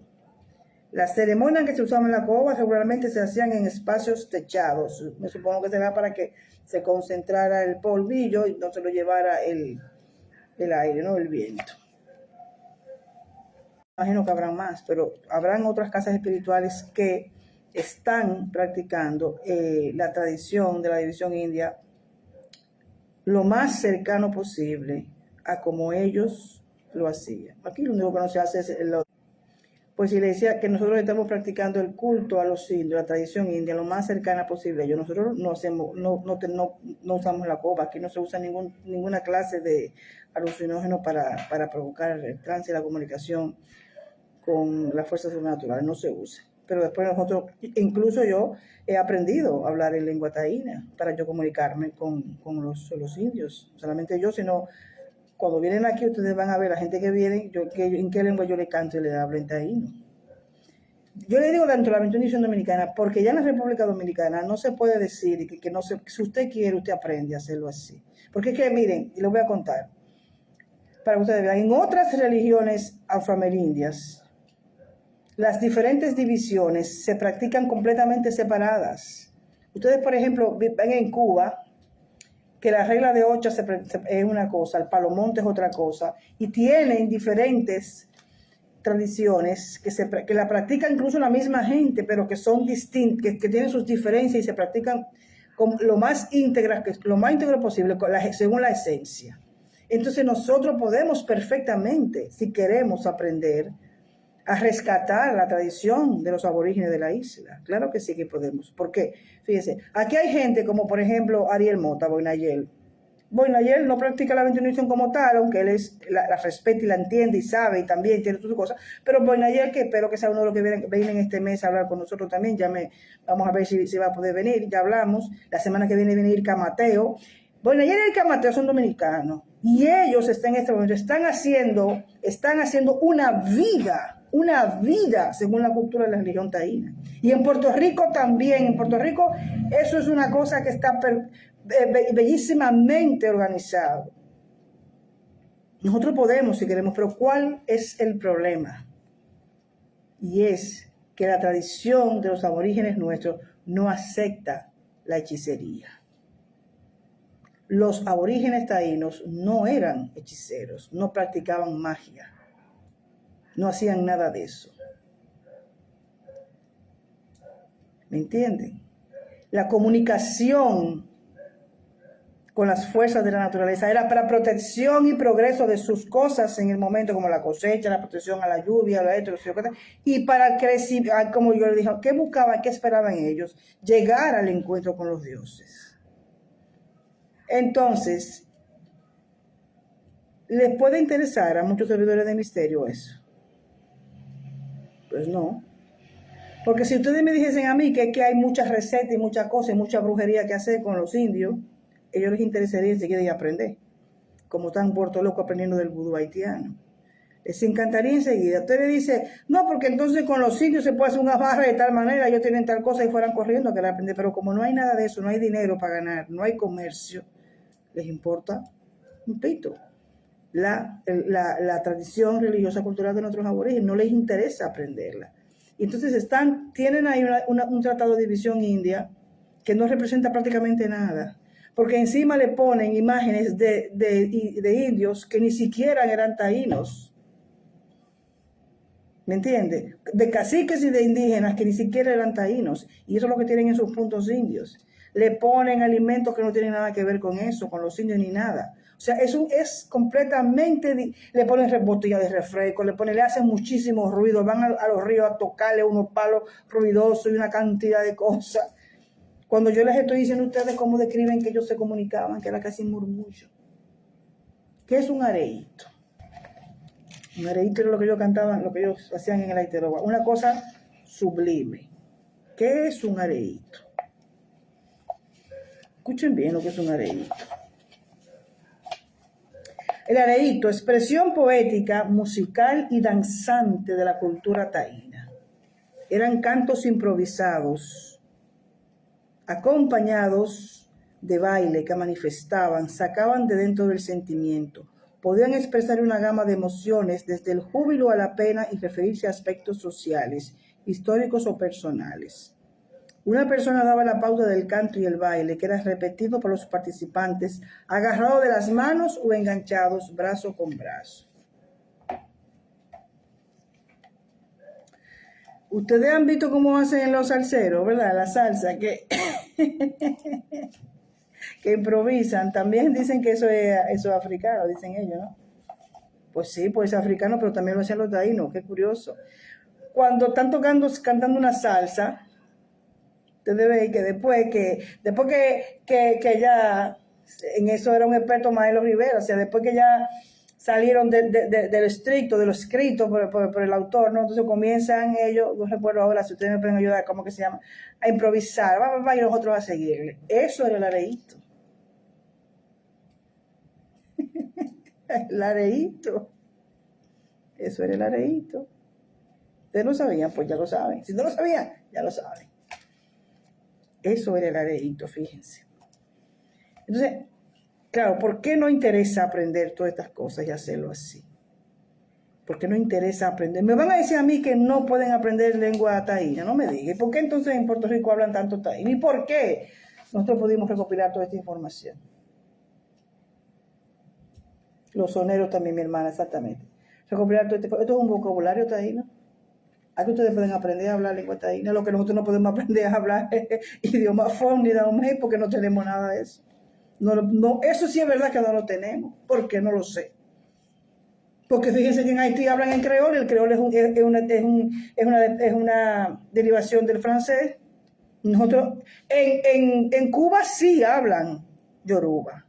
Speaker 1: Las ceremonias que se usaban en la caoba regularmente se hacían en espacios techados. Me supongo que será para que se concentrara el polvillo y no se lo llevara el aire, ¿no? El viento. Imagino que habrán más, pero habrán otras casas espirituales que están practicando la tradición de la división india lo más cercano posible a como ellos lo hacían. Aquí lo único que no se hace es pues si le decía que nosotros estamos practicando el culto a los indios, la tradición india, lo más cercana posible. Nosotros no usamos la caoba, aquí no se usa ninguna clase de alucinógeno para provocar el trance y la comunicación con las fuerzas sobrenaturales, no se usa. Pero después nosotros, incluso yo he aprendido a hablar en lengua taína para yo comunicarme con los indios. Solamente yo, sino cuando vienen aquí ustedes van a ver la gente que viene, en qué lengua yo le canto y le hablo en taíno. Yo le digo dentro de la 21 edición dominicana, porque ya en la República Dominicana no se puede decir que no se, si usted quiere, usted aprende a hacerlo así. Porque es que, miren, y les voy a contar, para que ustedes vean, en otras religiones afroamerindias, las diferentes divisiones se practican completamente separadas. Ustedes, por ejemplo, ven en Cuba, que la regla de 8 es una cosa, el palomonte es otra cosa, y tienen diferentes tradiciones que la practican incluso la misma gente, pero que son distintas, que tienen sus diferencias y se practican con lo más íntegro posible, según la esencia. Entonces nosotros podemos perfectamente, si queremos aprender, a rescatar la tradición de los aborígenes de la isla. Claro que sí que podemos. ¿Por qué? Fíjense, aquí hay gente como por ejemplo Ariel Mota, Boinayel. Boinayel no practica la 21 como tal, aunque él la respeta y la entiende y sabe y también tiene sus cosas. Pero Boinayel, que espero que sea uno de los que vienen este mes a hablar con nosotros también, vamos a ver si va a poder venir, ya hablamos. La semana que viene Irka Mateo. Boinayel y Irka Mateo son dominicanos y ellos en este momento están haciendo una vida según la cultura de la religión taína. Y en Puerto Rico también, en Puerto Rico eso es una cosa que está bellísimamente organizado. Nosotros podemos si queremos, pero ¿cuál es el problema? Y es que la tradición de los aborígenes nuestros no acepta la hechicería. Los aborígenes taínos no eran hechiceros, no practicaban magia, no hacían nada de eso. ¿Me entienden? La comunicación con las fuerzas de la naturaleza era para protección y progreso de sus cosas en el momento, como la cosecha, la protección a la lluvia, y para crecimiento, como yo le dije, ¿qué buscaban, qué esperaban ellos? Llegar al encuentro con los dioses. Entonces, ¿les puede interesar a muchos servidores de misterio eso? Pues no. Porque si ustedes me dijesen a mí que hay muchas recetas y muchas cosas y mucha brujería que hacer con los indios, ellos les interesaría enseguida y aprender, como están Puerto Loco aprendiendo del vudú haitiano. Les encantaría enseguida. Usted le dice, no, porque entonces con los indios se puede hacer una barra de tal manera, ellos tienen tal cosa y fueran corriendo a querer aprender, pero como no hay nada de eso, no hay dinero para ganar, no hay comercio, les importa un pito. La tradición religiosa cultural de nuestros aborígenes, no les interesa aprenderla. Y entonces tienen ahí un tratado de división india que no representa prácticamente nada, porque encima le ponen imágenes de indios que ni siquiera eran taínos. ¿Me entiende? De caciques y de indígenas que ni siquiera eran taínos. Y eso es lo que tienen en sus puntos indios. Le ponen alimentos que no tienen nada que ver con eso, con los indios ni nada. O sea, eso es completamente, le ponen botella de refresco, le hacen muchísimo ruido, van a los ríos a tocarle unos palos ruidosos y una cantidad de cosas. Cuando yo les estoy diciendo a ustedes cómo describen que ellos se comunicaban, que era casi murmullo. ¿Qué es un areíto? Un areíto era lo que ellos cantaban, lo que ellos hacían en el Aiteroa. Una cosa sublime. ¿Qué es un areíto? Escuchen bien lo que es un areíto. El areíto, expresión poética, musical y danzante de la cultura taína. Eran cantos improvisados, acompañados de baile que manifestaban, sacaban de dentro del sentimiento. Podían expresar una gama de emociones desde el júbilo a la pena y referirse a aspectos sociales, históricos o personales. Una persona daba la pauta del canto y el baile, que era repetido por los participantes, agarrados de las manos o enganchados brazo con brazo. Ustedes han visto cómo hacen los salseros, ¿verdad? La salsa, que improvisan. También dicen que eso es africano, dicen ellos, ¿no? Pues sí, pues es africano, pero también lo hacían los taínos, qué curioso. Cuando están cantando una salsa, ustedes ven que después que ya, en eso era un experto Maelo Rivera, o sea, después que ya salieron de lo escrito por el autor, ¿no? Entonces comienzan ellos, no recuerdo ahora, si ustedes me pueden ayudar, ¿cómo que se llama? A improvisar, y nosotros a seguirle. Eso era el areíto. El areíto. Eso era el areíto. Ustedes no sabían, pues ya lo saben. Si no lo sabían, ya lo saben. Eso era el areíto, fíjense. Entonces, claro, ¿por qué no interesa aprender todas estas cosas y hacerlo así? ¿Por qué no interesa aprender? Me van a decir a mí que no pueden aprender lengua taína, no me digan. ¿Por qué entonces en Puerto Rico hablan tanto taíno? ¿Y por qué nosotros pudimos recopilar toda esta información? Los soneros también, mi hermana, exactamente. Recopilar todo esto es un vocabulario taíno. Aquí ustedes pueden aprender a hablar lengua taína. Lo que nosotros no podemos aprender a hablar idioma fon ni daomé porque no tenemos nada de eso. No, eso sí es verdad que no lo tenemos. ¿Por qué? No lo sé. Porque fíjense que en Haití hablan en creol, el creol es una derivación del francés. Nosotros, en Cuba sí hablan yoruba,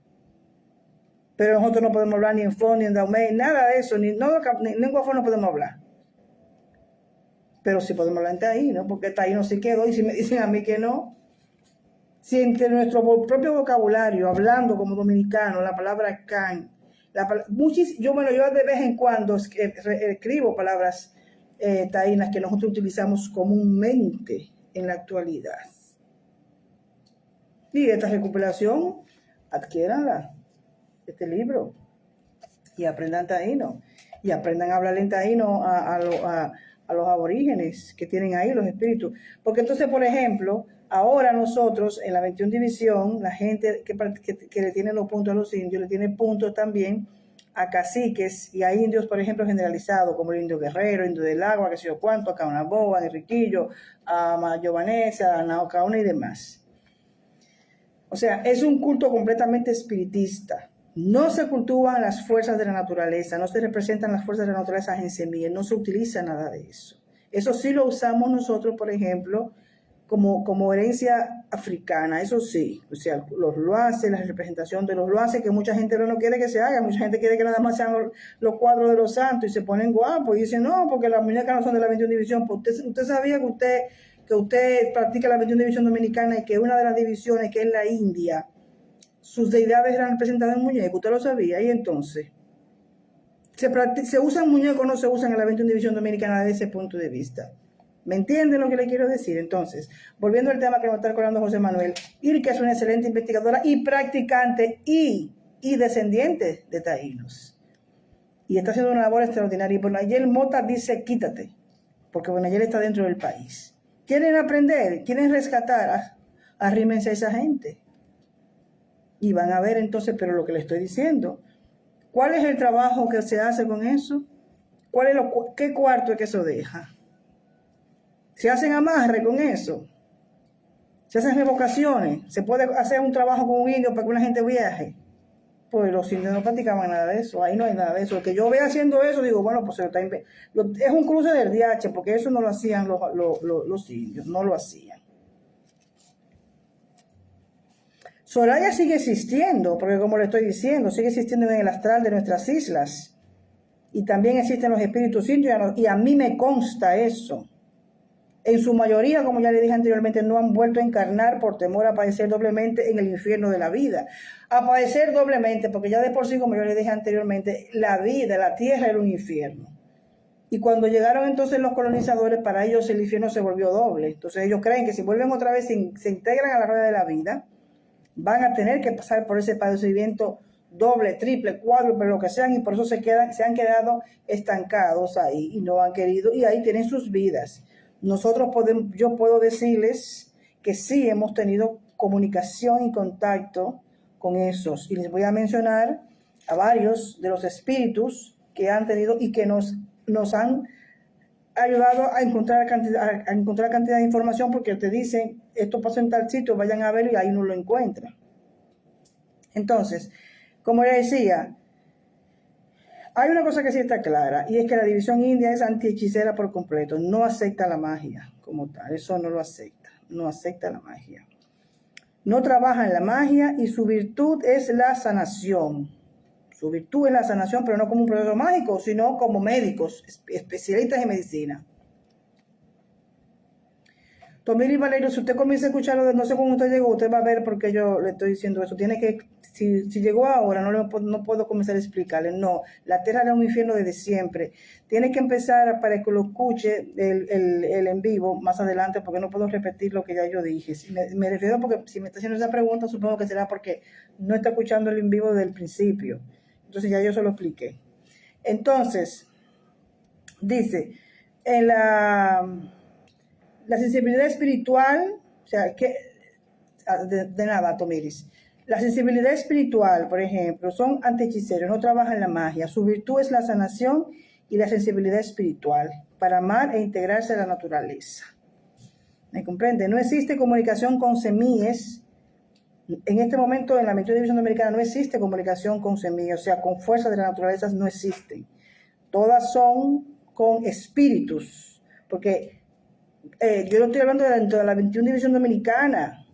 Speaker 1: pero nosotros no podemos hablar ni en Fon, ni en Dahomey, nada de eso, ni lengua Fon no podemos hablar. Pero sí podemos hablar en taíno, porque taíno sí quedó, y si me dicen a mí que no, si entre nuestro propio vocabulario, hablando como dominicano, la palabra can, yo de vez en cuando escribo palabras taínas que nosotros utilizamos comúnmente en la actualidad. Y esta recuperación, adquiéranla, este libro, y aprendan taíno, y aprendan a hablar en taíno a los aborígenes que tienen ahí, los espíritus. Porque entonces, por ejemplo, ahora nosotros en la 21 división, la gente que le tiene los puntos a los indios, le tiene puntos también a caciques y a indios, por ejemplo, generalizados, como el indio guerrero, indio del agua, que sé yo cuánto, a Caunaboa, a Enriquillo, a Mayovanesa, a Naocauna y demás. O sea, es un culto completamente espiritista. No se cultivan las fuerzas de la naturaleza, no se representan las fuerzas de la naturaleza en semillas, no se utiliza nada de eso. Eso sí lo usamos nosotros, por ejemplo, como herencia africana, eso sí. O sea, los loaces, la representación de los loaces, que mucha gente no quiere que se haga, mucha gente quiere que nada más sean los cuadros de los santos y se ponen guapos y dicen, no, porque las muñecas no son de la 21 división. Pues usted sabía que usted practica la 21 división dominicana y que una de las divisiones, que es la India, sus deidades eran representadas en muñecos, usted lo sabía, y entonces, ¿se usan muñecos o no se usan en la 21 división dominicana desde ese punto de vista? ¿Me entienden lo que le quiero decir? Entonces, volviendo al tema que nos está recordando José Manuel, Irka es una excelente investigadora y practicante y descendiente de taínos. Y está haciendo una labor extraordinaria. Y Bonayel Mota dice, quítate, porque Bonayel está dentro del país. ¿Quieren aprender? ¿Quieren rescatar? Arrímense a esa gente. Y van a ver entonces, pero lo que le estoy diciendo, ¿cuál es el trabajo que se hace con eso? ¿Qué cuarto es que eso deja? Se hacen amarre con eso, se hacen revocaciones, se puede hacer un trabajo con un indio para que una gente viaje. Pues los indios no practicaban nada de eso, ahí no hay nada de eso. Lo que yo veo haciendo eso, digo, bueno, pues es un cruce del DH, porque eso no lo hacían los indios, no lo hacían. Soraya sigue existiendo, porque como le estoy diciendo, sigue existiendo en el astral de nuestras islas. Y también existen los espíritus indios, y a mí me consta eso. En su mayoría, como ya le dije anteriormente, no han vuelto a encarnar por temor a padecer doblemente en el infierno de la vida. A padecer doblemente, porque ya de por sí, como yo le dije anteriormente, la vida, la tierra era un infierno. Y cuando llegaron entonces los colonizadores, para ellos el infierno se volvió doble. Entonces ellos creen que si vuelven otra vez, se integran a la rueda de la vida, van a tener que pasar por ese padecimiento doble, triple, cuádruple, lo que sean, y por eso se han quedado estancados ahí y no han querido, y ahí tienen sus vidas. Yo puedo decirles que sí hemos tenido comunicación y contacto con esos, y les voy a mencionar a varios de los espíritus que han tenido y que nos han ayudado a encontrar cantidad de información, porque te dicen, esto pasó en tal sitio, vayan a verlo, y ahí no lo encuentran. Entonces, como le decía, hay una cosa que sí está clara, y es que la división india es antihechicera por completo, no acepta la magia como tal, eso no lo acepta, no acepta la magia. No trabaja en la magia y su virtud es la sanación. Su virtud es la sanación, pero no como un proceso mágico, sino como médicos, especialistas en medicina. Tomil y Valerio, si usted comienza a escucharlo, no sé cómo usted llegó, usted va a ver por qué yo le estoy diciendo eso. Tiene que, si llegó ahora, no puedo comenzar a explicarle. No, la tierra era un infierno desde siempre. Tiene que empezar para que lo escuche el en vivo más adelante, porque no puedo repetir lo que ya yo dije. Me refiero porque si me está haciendo esa pregunta, supongo que será porque no está escuchando el en vivo desde el principio. Entonces ya yo se lo expliqué. Entonces, dice, en la sensibilidad espiritual, o sea, de nada, Tomiris. La sensibilidad espiritual, por ejemplo, son antihechiceros, no trabajan en la magia. Su virtud es la sanación y la sensibilidad espiritual para amar e integrarse a la naturaleza. ¿Me comprende? No existe comunicación con semillas. En este momento, en la 21 división dominicana, no existe comunicación con semillas, o sea, con fuerzas de la naturaleza no existen. todas son con espíritus, porque yo no estoy hablando dentro de la 21 División Dominicana,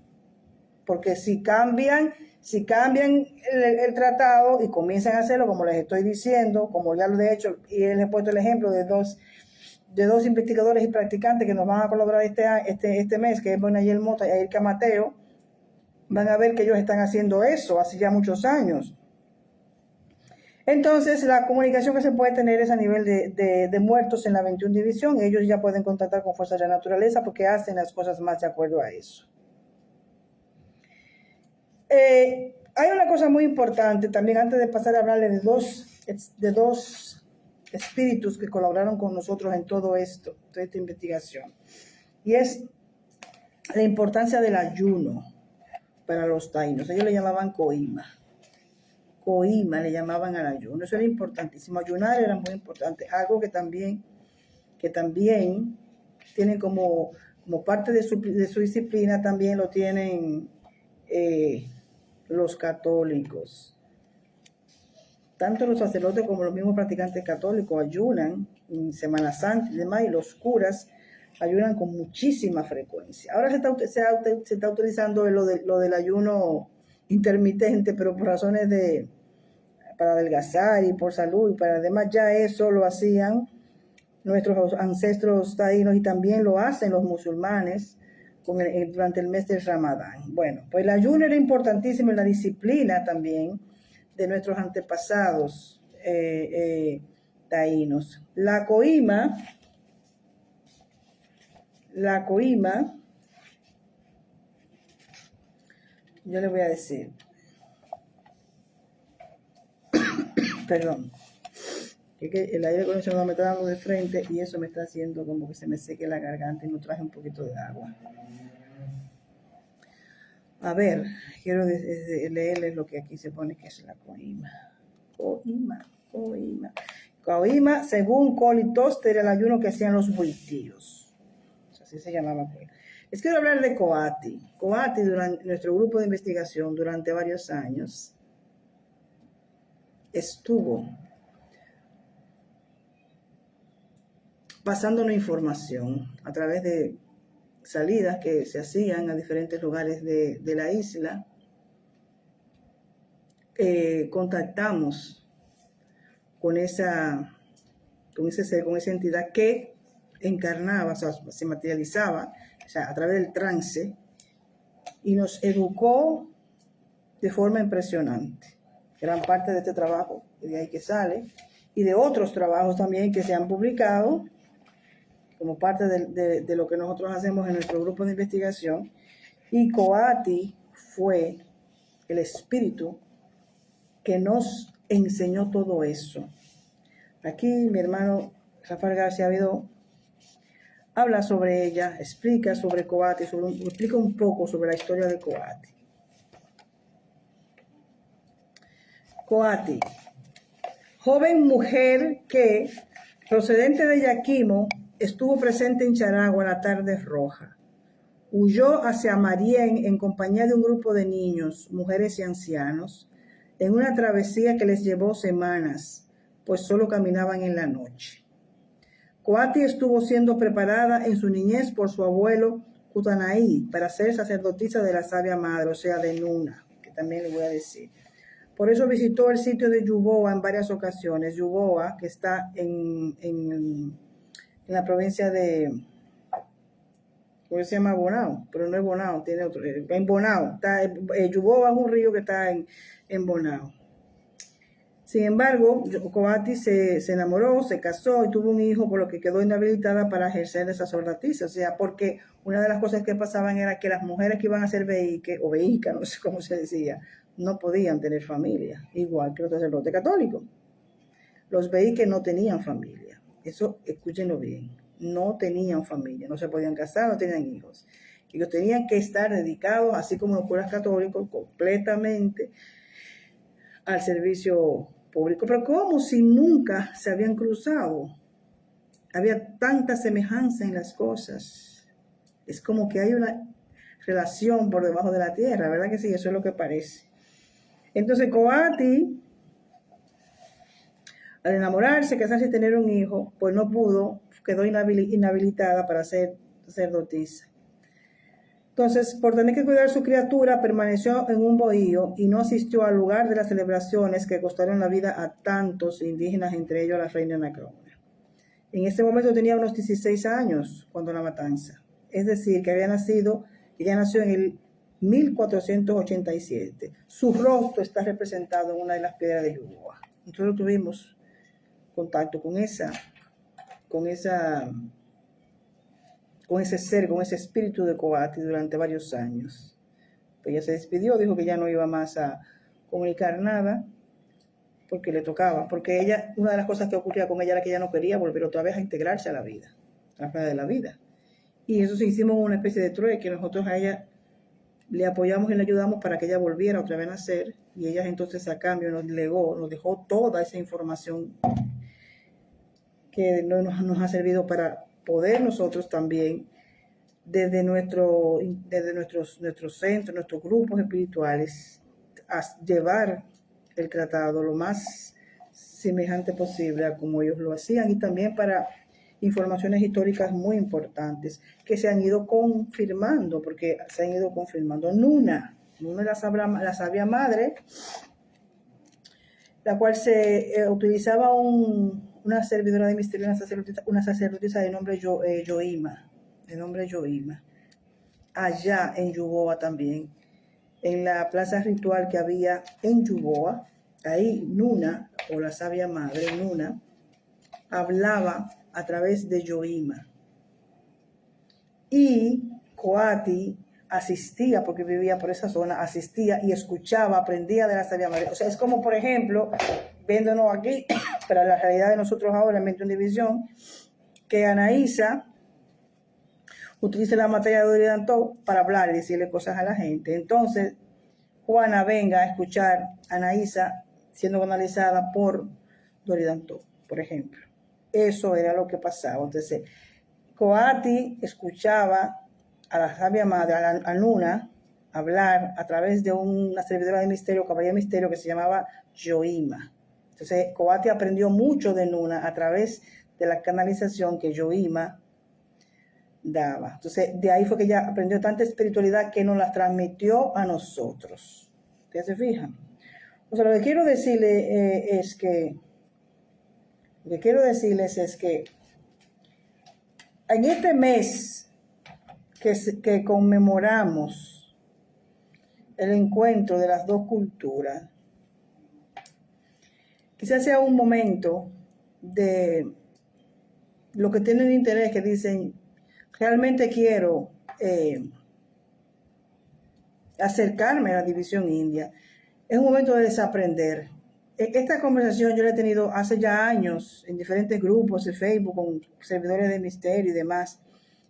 Speaker 1: porque si cambian el tratado y comienzan a hacerlo como les estoy diciendo, como ya lo he hecho, y les he puesto el ejemplo de dos investigadores y practicantes que nos van a colaborar este mes, que es Bonayel Mota y Airka Mateo, van a ver que ellos están haciendo eso hace ya muchos años. Entonces, la comunicación que se puede tener es a nivel de muertos en la 21 División. Ellos ya pueden contactar con fuerzas de la naturaleza porque hacen las cosas más de acuerdo a eso. Hay una cosa muy importante también, antes de pasar a hablarle de dos espíritus que colaboraron con nosotros en todo esto, toda esta investigación, y es la importancia del ayuno para los taínos. Ellos le llamaban coima le llamaban al ayuno. Eso era importantísimo. Ayunar era muy importante. Algo que también tienen como parte de su disciplina, también lo tienen los católicos. Tanto los sacerdotes como los mismos practicantes católicos ayunan en Semana Santa y demás, y los curas ayunan con muchísima frecuencia. Ahora se está utilizando lo del ayuno intermitente, pero por razones para adelgazar y por salud y para demás. Ya eso lo hacían nuestros ancestros taínos y también lo hacen los musulmanes durante el mes del Ramadán. Bueno, pues el ayuno era importantísimo en la disciplina también de nuestros antepasados taínos. La coima, yo le voy a decir, perdón, que el aire acondicionado me está dando de frente y eso me está haciendo como que se me seque la garganta y me traje un poquito de agua. A ver, quiero leerles lo que aquí se pone que es la coima. Coima, según Cole Toster, el ayuno que hacían los buitíos. Así se llamaba coima. Les quiero hablar de Coati. Coati, durante nuestro grupo de investigación, durante varios años, estuvo pasándonos información a través de salidas que se hacían a diferentes lugares de la isla. Contactamos con esa entidad que encarnaba, o sea, se materializaba, o sea, a través del trance, y nos educó de forma impresionante. Gran parte de este trabajo, de ahí que sale, y de otros trabajos también que se han publicado como parte de lo que nosotros hacemos en nuestro grupo de investigación. Y Coati fue el espíritu que nos enseñó todo eso. Aquí mi hermano Rafael García Vidó habla sobre ella, explica sobre Coati, explica un poco sobre la historia de Coati. Coati, joven mujer que, procedente de Yaquimo, estuvo presente en Charagua la tarde roja. Huyó hacia Marién en compañía de un grupo de niños, mujeres y ancianos, en una travesía que les llevó semanas, pues solo caminaban en la noche. Coati estuvo siendo preparada en su niñez por su abuelo Cutanaí para ser sacerdotisa de la sabia madre, o sea, de Nuna, que también le voy a decir. Por eso visitó el sitio de Yuboa en varias ocasiones. Yuboa, que está en la provincia de, ¿cómo se llama? Bonao, pero no es Bonao, tiene otro, en Bonao. Yuboa es un río que está en Bonao. Sin embargo, Coati se enamoró, se casó y tuvo un hijo, por lo que quedó inhabilitada para ejercer de sacerdotisa. O sea, porque una de las cosas que pasaban era que las mujeres que iban a ser veique, o veica, no sé cómo se decía, no podían tener familia, igual que los sacerdotes católicos. Los veiques no tenían familia. Eso, escúchenlo bien, no tenían familia, no se podían casar, no tenían hijos. Ellos tenían que estar dedicados, así como los curas católicos, completamente al servicio público. Pero ¿cómo si nunca se habían cruzado? Había tanta semejanza en las cosas. Es como que hay una relación por debajo de la tierra, ¿verdad que sí? Eso es lo que parece. Entonces Coati al enamorarse, casarse y tener un hijo, pues no pudo, quedó inhabilitada para ser sacerdotisa. Entonces, por tener que cuidar su criatura, permaneció en un bohío y no asistió al lugar de las celebraciones que costaron la vida a tantos indígenas, entre ellos la reina Anacleona. En este momento tenía unos 16 años cuando la matanza. Es decir, que ella nació en el 1487. Su rostro está representado en una de las piedras de Yugoa. Nosotros tuvimos contacto con ese ser, con ese espíritu de Coati durante varios años. Pues ella se despidió, dijo que ya no iba más a comunicar nada, porque le tocaba, porque ella, una de las cosas que ocurría con ella era que ella no quería volver otra vez a integrarse a la vida, a la rueda de la vida. Y eso se hicimos una especie de trueque, nosotros a ella le apoyamos y le ayudamos para que ella volviera otra vez a nacer, y ella entonces a cambio nos dejó toda esa información que nos ha servido para poder nosotros también, desde nuestros centros, nuestros grupos espirituales, a llevar el tratado lo más semejante posible a como ellos lo hacían, y también para informaciones históricas muy importantes que se han ido confirmando, porque se han ido confirmando. Nuna la sabia madre, la cual se utilizaba una servidora de misterio, una sacerdotisa de nombre Yoima, allá en Yugoa también, en la plaza ritual que había en Yugoa. Ahí Nuna, o la sabia madre Nuna, hablaba a través de Yoima. Y Coati asistía, porque vivía por esa zona, asistía y escuchaba, aprendía de la sabia madre. O sea, es como, por ejemplo, viéndonos aquí, para la realidad de nosotros ahora en 21 División, que Anaísa utilice la materia de Doridantó para hablar y decirle cosas a la gente. Entonces, Juana venga a escuchar a Anaísa siendo canalizada por Doridantó, por ejemplo. Eso era lo que pasaba. Entonces, Coati escuchaba a la sabia madre, a Nuna, hablar a través de una servidora de misterio, caballero de misterio, que se llamaba Yoima. Entonces, Coati aprendió mucho de Nuna a través de la canalización que Yoima daba. Entonces, de ahí fue que ella aprendió tanta espiritualidad que nos la transmitió a nosotros. ¿Ustedes se fijan? O sea, lo que quiero decirles es que en este mes que conmemoramos el encuentro de las dos culturas, quizás sea un momento de lo que tienen interés, que dicen, realmente quiero acercarme a la división india. Es un momento de desaprender. Esta conversación yo la he tenido hace ya años en diferentes grupos de Facebook con servidores de misterio y demás,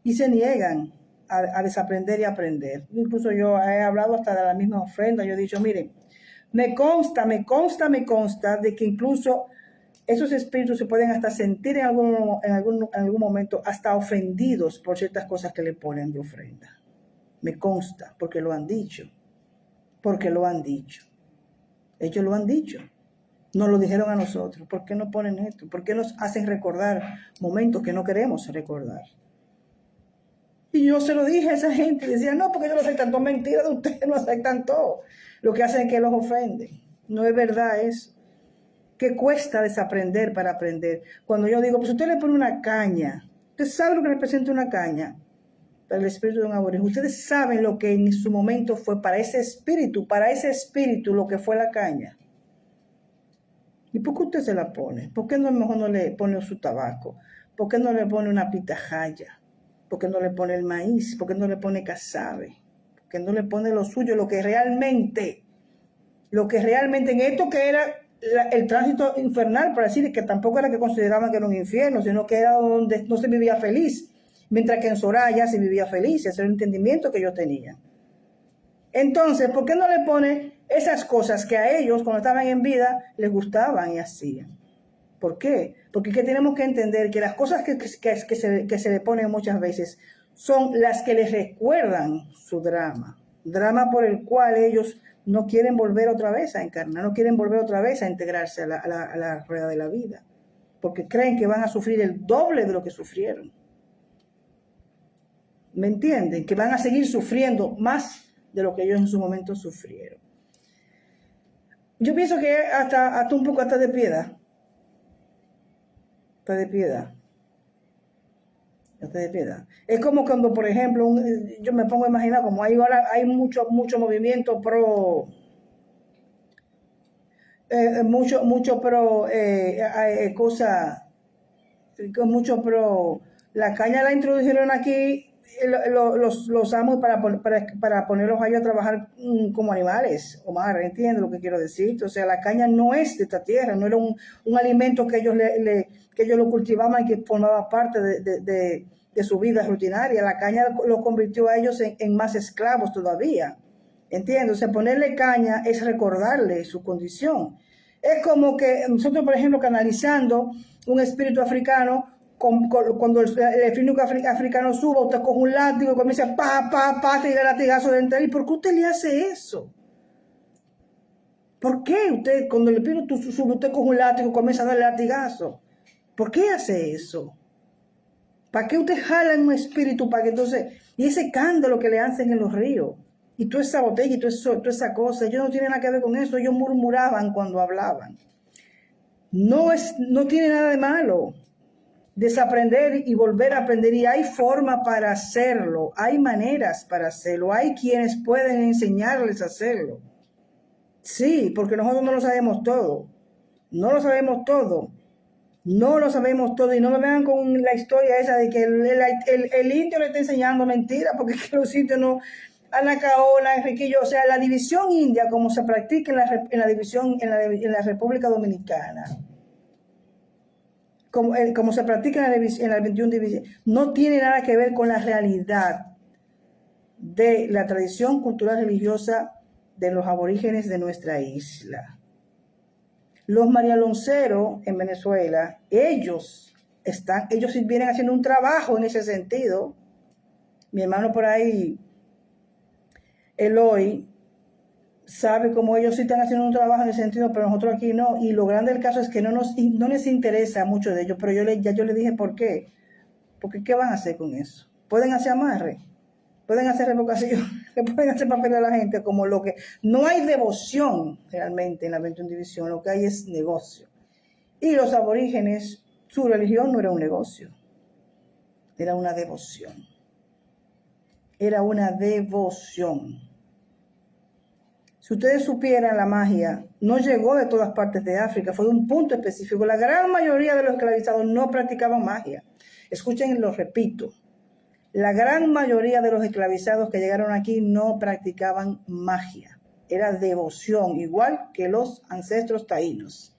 Speaker 1: y se niegan a desaprender y aprender. Incluso yo he hablado hasta de la misma ofrenda. Yo he dicho, miren, me consta de que incluso esos espíritus se pueden hasta sentir en algún momento hasta ofendidos por ciertas cosas que le ponen de ofrenda. Me consta, porque lo han dicho. Ellos lo han dicho. Nos lo dijeron a nosotros. ¿Por qué no ponen esto? ¿Por qué nos hacen recordar momentos que no queremos recordar? Y yo se lo dije a esa gente. Decía, no, porque ellos no aceptan todo. Mentira de ustedes, no aceptan todo. Lo que hacen es que los ofenden. No es verdad eso. ¿Qué cuesta desaprender para aprender? Cuando yo digo, pues usted le pone una caña. ¿Usted sabe lo que representa una caña? Para el espíritu de un aborigen. Ustedes saben lo que en su momento fue para ese espíritu lo que fue la caña. ¿Y por qué usted se la pone? ¿Por qué mejor no le pone su tabaco? ¿Por qué no le pone una pitahaya? ¿Por qué no le pone el maíz? ¿Por qué no le pone casabe? ¿Por qué no le pone lo suyo? Lo que realmente en esto que era el tránsito infernal, por decir, que tampoco era que consideraban que era un infierno, sino que era donde no se vivía feliz. Mientras que en Soraya se vivía feliz. Ese era el entendimiento que yo tenía. Entonces, ¿por qué no le pone esas cosas que a ellos, cuando estaban en vida, les gustaban y hacían? ¿Por qué? Porque tenemos que entender que las cosas que se le ponen muchas veces son las que les recuerdan su drama por el cual ellos no quieren volver otra vez a encarnar, no quieren volver otra vez a integrarse a la rueda de la vida, porque creen que van a sufrir el doble de lo que sufrieron. ¿Me entienden? Que van a seguir sufriendo más de lo que ellos en su momento sufrieron. Yo pienso que hasta un poco hasta de piedad. Hasta de piedad. Hasta de piedad. Es como cuando, por ejemplo, yo me pongo a imaginar, como ahora hay mucho movimiento pro... mucho pro cosa, mucho pro... La caña la introdujeron aquí los amos para ponerlos ahí a trabajar como animales, Omar, ¿entiendes lo que quiero decir? O sea, la caña no es de esta tierra, no era un alimento que ellos que ellos lo cultivaban y que formaba parte de su vida rutinaria. La caña lo convirtió a ellos en más esclavos todavía, ¿entiendes? O sea, ponerle caña es recordarle su condición. Es como que nosotros, por ejemplo, canalizando un espíritu africano, cuando el espíritu africano suba, usted coge un látigo y comienza te da latigazo de entrar. ¿Y por qué usted le hace eso? ¿Por qué usted, cuando el espíritu sube, usted coge un látigo y comienza a darle latigazo? ¿Por qué hace eso? ¿Para qué usted jala en un espíritu para que entonces, y ese cándalo que le hacen en los ríos, y toda esa botella y toda esa cosa, ellos no tienen nada que ver con eso, ellos murmuraban cuando hablaban. No tiene nada de malo desaprender y volver a aprender, y hay forma para hacerlo, hay maneras para hacerlo, hay quienes pueden enseñarles a hacerlo. Sí, porque nosotros no lo sabemos todo, no lo sabemos todo, y no me vean con la historia esa de que el indio le está enseñando mentira, porque es que los indios no... Anacaona, Enriquillo, o sea, la división india como se practica en la República Dominicana, como se practica en la 21 división, no tiene nada que ver con la realidad de la tradición cultural religiosa de los aborígenes de nuestra isla. Los marialonceros en Venezuela, ellos vienen haciendo un trabajo en ese sentido. Mi hermano por ahí, Eloy, sabe cómo ellos sí están haciendo un trabajo en ese sentido, pero nosotros aquí no. Y lo grande del caso es que no les interesa mucho de ellos, pero yo le dije por qué. Porque ¿qué van a hacer con eso? Pueden hacer amarre, pueden hacer revocación, pueden hacer papel a la gente, como lo que... No hay devoción realmente en la 21 división, lo que hay es negocio. Y los aborígenes, su religión no era un negocio, era una devoción. Era una devoción. Si ustedes supieran, la magia no llegó de todas partes de África, fue de un punto específico. La gran mayoría de los esclavizados no practicaban magia. Escuchen, lo repito. La gran mayoría de los esclavizados que llegaron aquí no practicaban magia. Era devoción, igual que los ancestros taínos.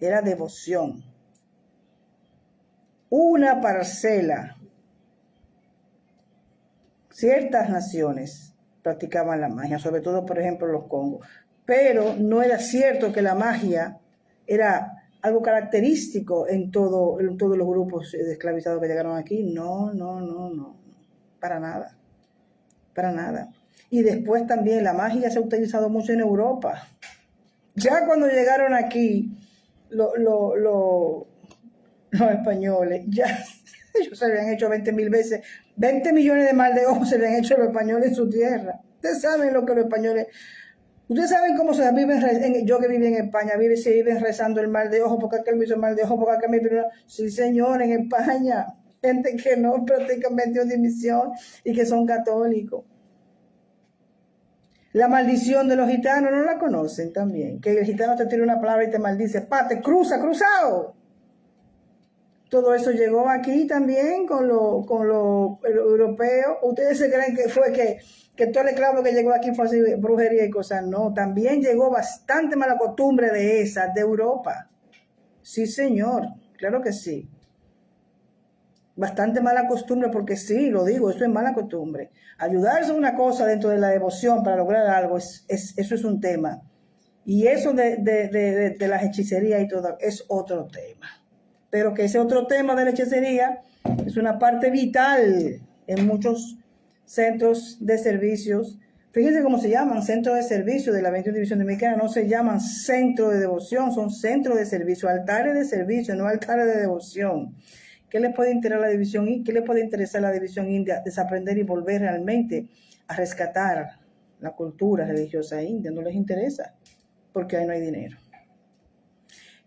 Speaker 1: Era devoción. Una parcela. Ciertas naciones practicaban la magia, sobre todo, por ejemplo, los congos. Pero no era cierto que la magia era algo característico en todos los grupos de esclavizados que llegaron aquí. No. Para nada. Para nada. Y después también la magia se ha utilizado mucho en Europa. Ya cuando llegaron aquí los españoles, ya ellos se habían hecho 20,000 veces, 20 millones de mal de ojos se le han hecho a los españoles en su tierra. Ustedes saben lo que los españoles... Ustedes saben cómo se viven, yo que viví en España, se viven rezando el mal de ojo, porque aquel me hizo el mal de ojo, porque aquel me hizo... Sí, señor, en España, gente que no practican 21 división y que son católicos. La maldición de los gitanos, no la conocen también, que el gitano te tira una palabra y te maldice, te cruzado. Todo eso llegó aquí también con los europeos. ¿Ustedes se creen que fue que todo el esclavo que llegó aquí fue así, brujería y cosas? No, también llegó bastante mala costumbre de esas, de Europa. Sí, señor, claro que sí. Bastante mala costumbre, porque sí, lo digo, eso es mala costumbre. Ayudarse a una cosa dentro de la devoción para lograr algo, eso es un tema. Y eso de las hechicerías y todo, es otro tema. Pero que ese otro tema de la hechicería es una parte vital en muchos centros de servicios Fíjense cómo se llaman, centro de servicio de la 21 División Dominicana, no se llaman centro de devoción, son centros de servicio, altares de servicio, no altares de devoción. ¿Qué les puede interesar la división? ¿Qué les puede interesar la división india? Desaprender y volver realmente a rescatar la cultura religiosa india. No les interesa, porque ahí no hay dinero.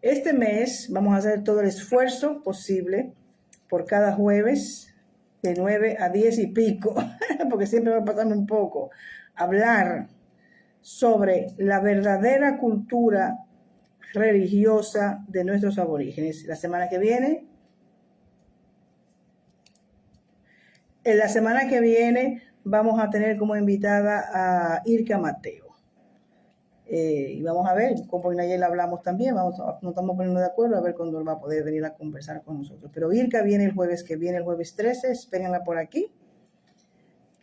Speaker 1: Este mes vamos a hacer todo el esfuerzo posible por cada jueves de 9 a 10 y pico, porque siempre va a pasarme un poco, hablar sobre la verdadera cultura religiosa de nuestros aborígenes. La semana que viene vamos a tener como invitada a Irka Mateo. Y vamos a ver, como ayer hablamos también, nos estamos poniendo de acuerdo a ver cuándo va a poder venir a conversar con nosotros. Pero Irka viene el jueves que viene, el jueves 13, espérenla por aquí,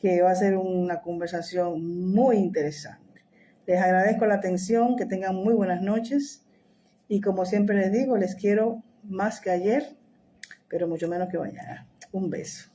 Speaker 1: que va a ser una conversación muy interesante. Les agradezco la atención, que tengan muy buenas noches y como siempre les digo, les quiero más que ayer, pero mucho menos que mañana. Un beso.